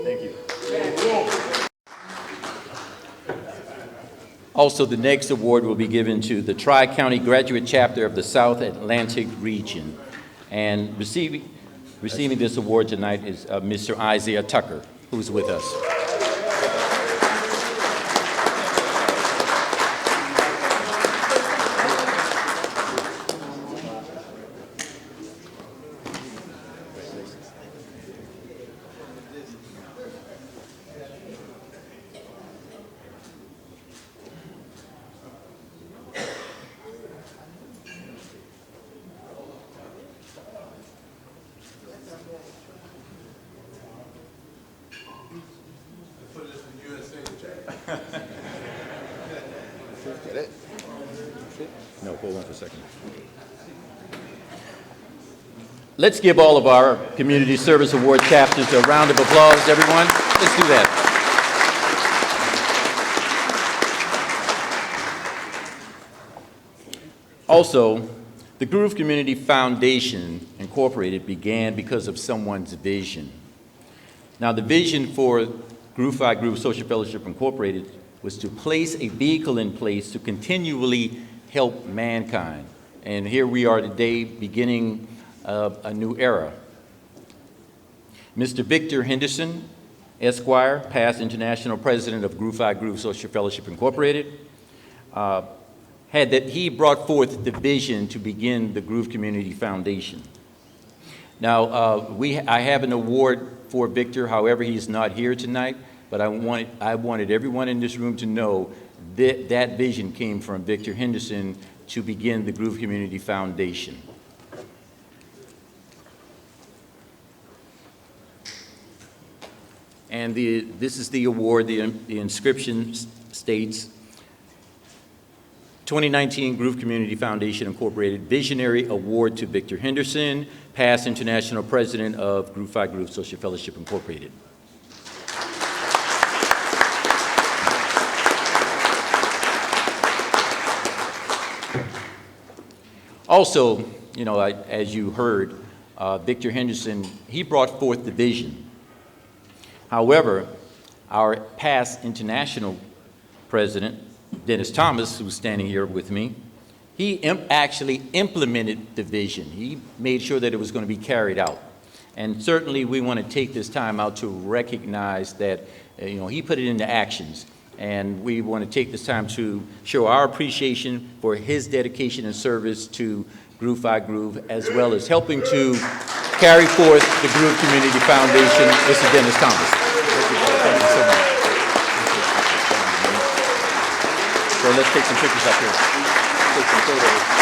Thank you. Also, the next award will be given to the Tri-County Graduate Chapter of the South Atlantic region. And receiving this award tonight is Mr. Isaiah Tucker, who's with us. No, hold on for a second. Let's give all of our Community Service Award chapters a round of applause, everyone. Let's do that. Also, the Groove Community Foundation, Incorporated, began because of someone's vision. Now, the vision for Groove 5 Groove Social Fellowship, Incorporated was to place a vehicle in place to continually help mankind. And here we are today, beginning a new era. Mr. Victor Henderson, Esquire, past international president of Groove 5 Groove Social Fellowship, Incorporated, he brought forth the vision to begin the Groove Community Foundation. Now, I have an award for Victor, however, he's not here tonight, but I wanted everyone in this room to know that that vision came from Victor Henderson to begin the Groove Community Foundation. And this is the award. The inscription states, 2019 Groove Community Foundation Incorporated Visionary Award to Victor Henderson, past international president of Groove 5 Groove Social Fellowship Incorporated. Also, you know, as you heard, Victor Henderson, he brought forth the vision. However, our past international president, Dennis Thomas, who's standing here with me, he actually implemented the vision. He made sure that it was going to be carried out. And certainly we want to take this time out to recognize that, you know, he put it into actions. And we want to take this time to show our appreciation for his dedication and service to Groove 5 Groove, as well as helping to carry forth the Groove Community Foundation. Mr. Dennis Thomas. Thank you so much. So let's take some pictures up here. Take some photos.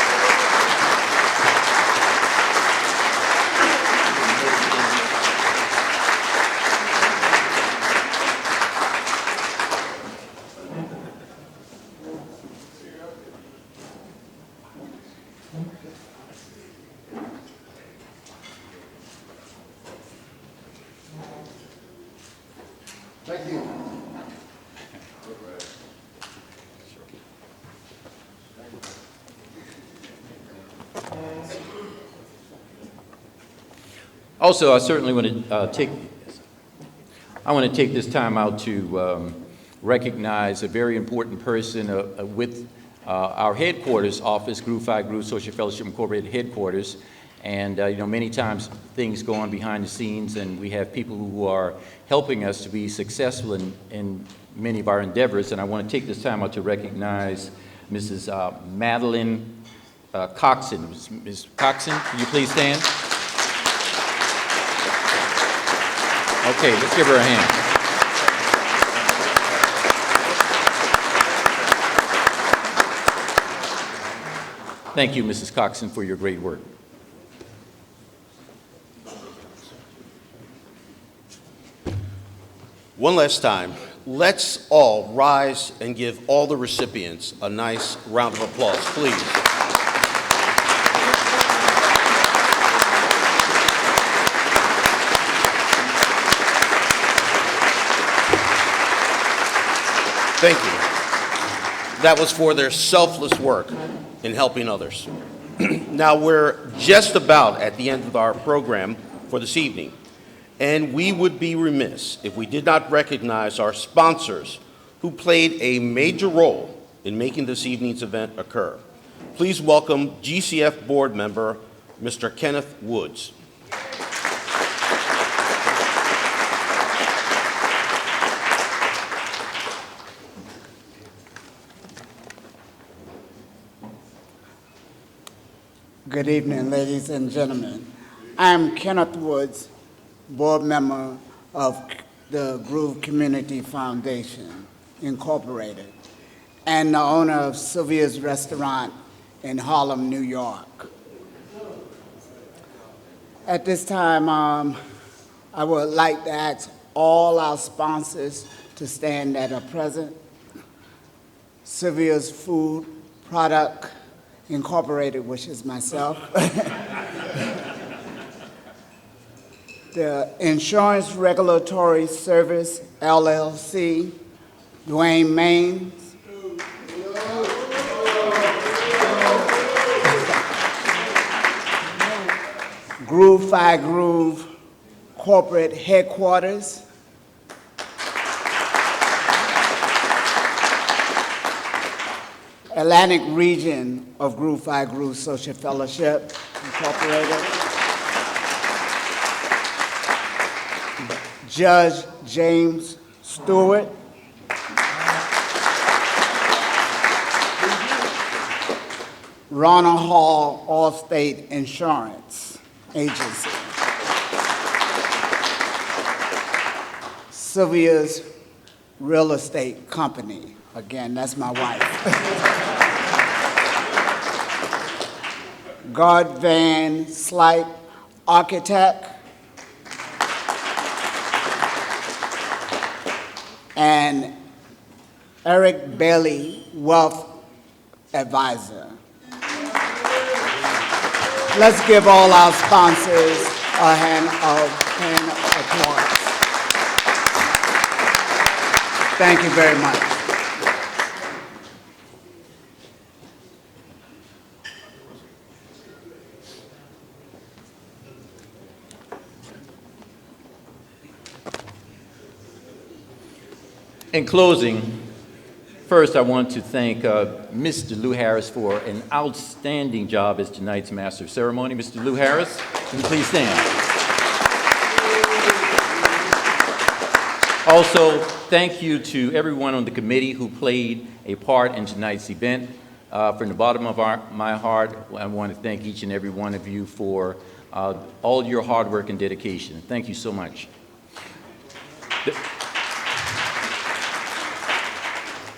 Thank you. Also, I certainly want to take this time out to recognize a very important person with our headquarters office, Groove 5 Groove Social Fellowship Incorporated headquarters. And you know, many times things go on behind the scenes, and we have people who are helping us to be successful in many of our endeavors. And I want to take this time out to recognize Mrs. Madeline Coxon. Ms. Coxon, can you please stand? Okay, let's give her a hand. Thank you, Mrs. Coxon, for your great work. One last time, let's all rise and give all the recipients a nice round of applause, please. Thank you. That was for their selfless work in helping others. Now we're just about at the end of our program for this evening, and we would be remiss if we did not recognize our sponsors who played a major role in making this evening's event occur. Please welcome GCF board member, Mr. Kenneth Woods. Good evening, ladies and gentlemen. I am Kenneth Woods, board member of the Groove Community Foundation, Incorporated, and the owner of Sylvia's Restaurant in Harlem, New York. At this time, I would like to ask all our sponsors to stand that are present. Sylvia's Food Product Incorporated, which is myself. The Insurance Regulatory Service, LLC, Dwayne Maines. Groove 5 Groove Corporate Headquarters. Atlantic Region of Groove 5 Groove Social Fellowship, Incorporated. Judge James Stewart. Ronald Hall Allstate Insurance Agency. Sylvia's Real Estate Company. Again, that's my wife. Gard Van Slyke Architect. And Eric Bailey Wealth Advisor. Let's give all our sponsors a hand of applause. Thank you very much. In closing, first I want to thank Mr. Lou Harris for an outstanding job as tonight's Master of Ceremony. Mr. Lou Harris, will you please stand? Also, thank you to everyone on the committee who played a part in tonight's event. From the bottom of my heart, I want to thank each and every one of you for all your hard work and dedication. Thank you so much.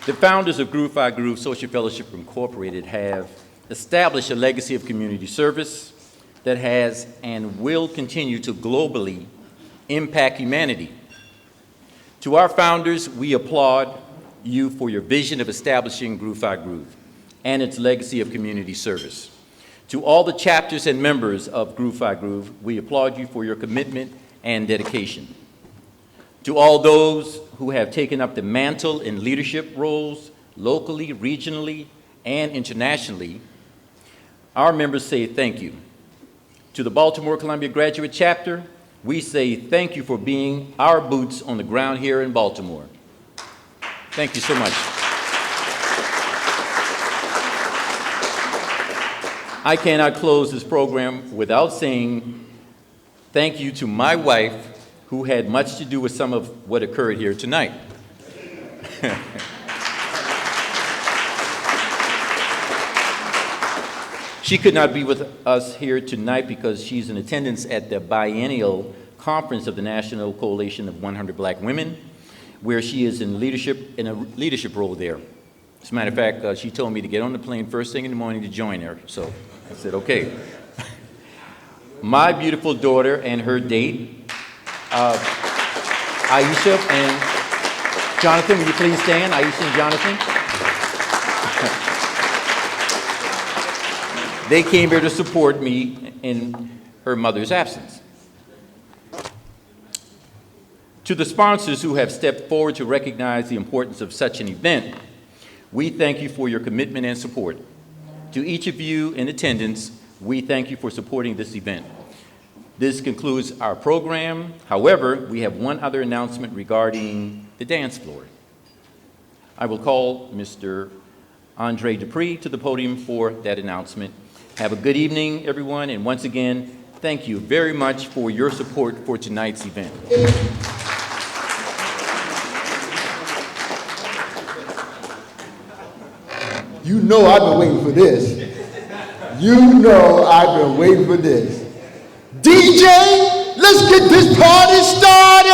The founders of Groove by Groove Social Fellowship Incorporated have established a legacy of community service that has and will continue to globally impact humanity. To our founders, we applaud you for your vision of establishing Groove by Groove and its legacy of community service. To all the chapters and members of Groove by Groove, we applaud you for your commitment and dedication. To all those who have taken up the mantle in leadership roles locally, regionally, and internationally, our members say thank you. To the Baltimore Columbia Graduate Chapter, we say thank you for being our boots on the ground here in Baltimore. Thank you so much. I cannot close this program without saying thank you to my wife, who had much to do with some of what occurred here tonight. She could not be with us here tonight because she's in attendance at the biennial conference of the National Coalition of 100 Black Women, where she is in a leadership role there. As a matter of fact, she told me to get on the plane first thing in the morning to join her, so I said, okay. My beautiful daughter and her date, Aisha and Jonathan, will you please stand? Aisha and Jonathan. They came here to support me in her mother's absence. To the sponsors who have stepped forward to recognize the importance of such an event, we thank you for your commitment and support. To each of you in attendance, we thank you for supporting this event. This concludes our program. However, we have one other announcement regarding the dance floor. I will call Mr. Andre Dupree to the podium for that announcement. Have a good evening, everyone, and once again, thank you very much for your support for tonight's event. You know I've been waiting for this. You know I've been waiting for this. DJ, let's get this party started!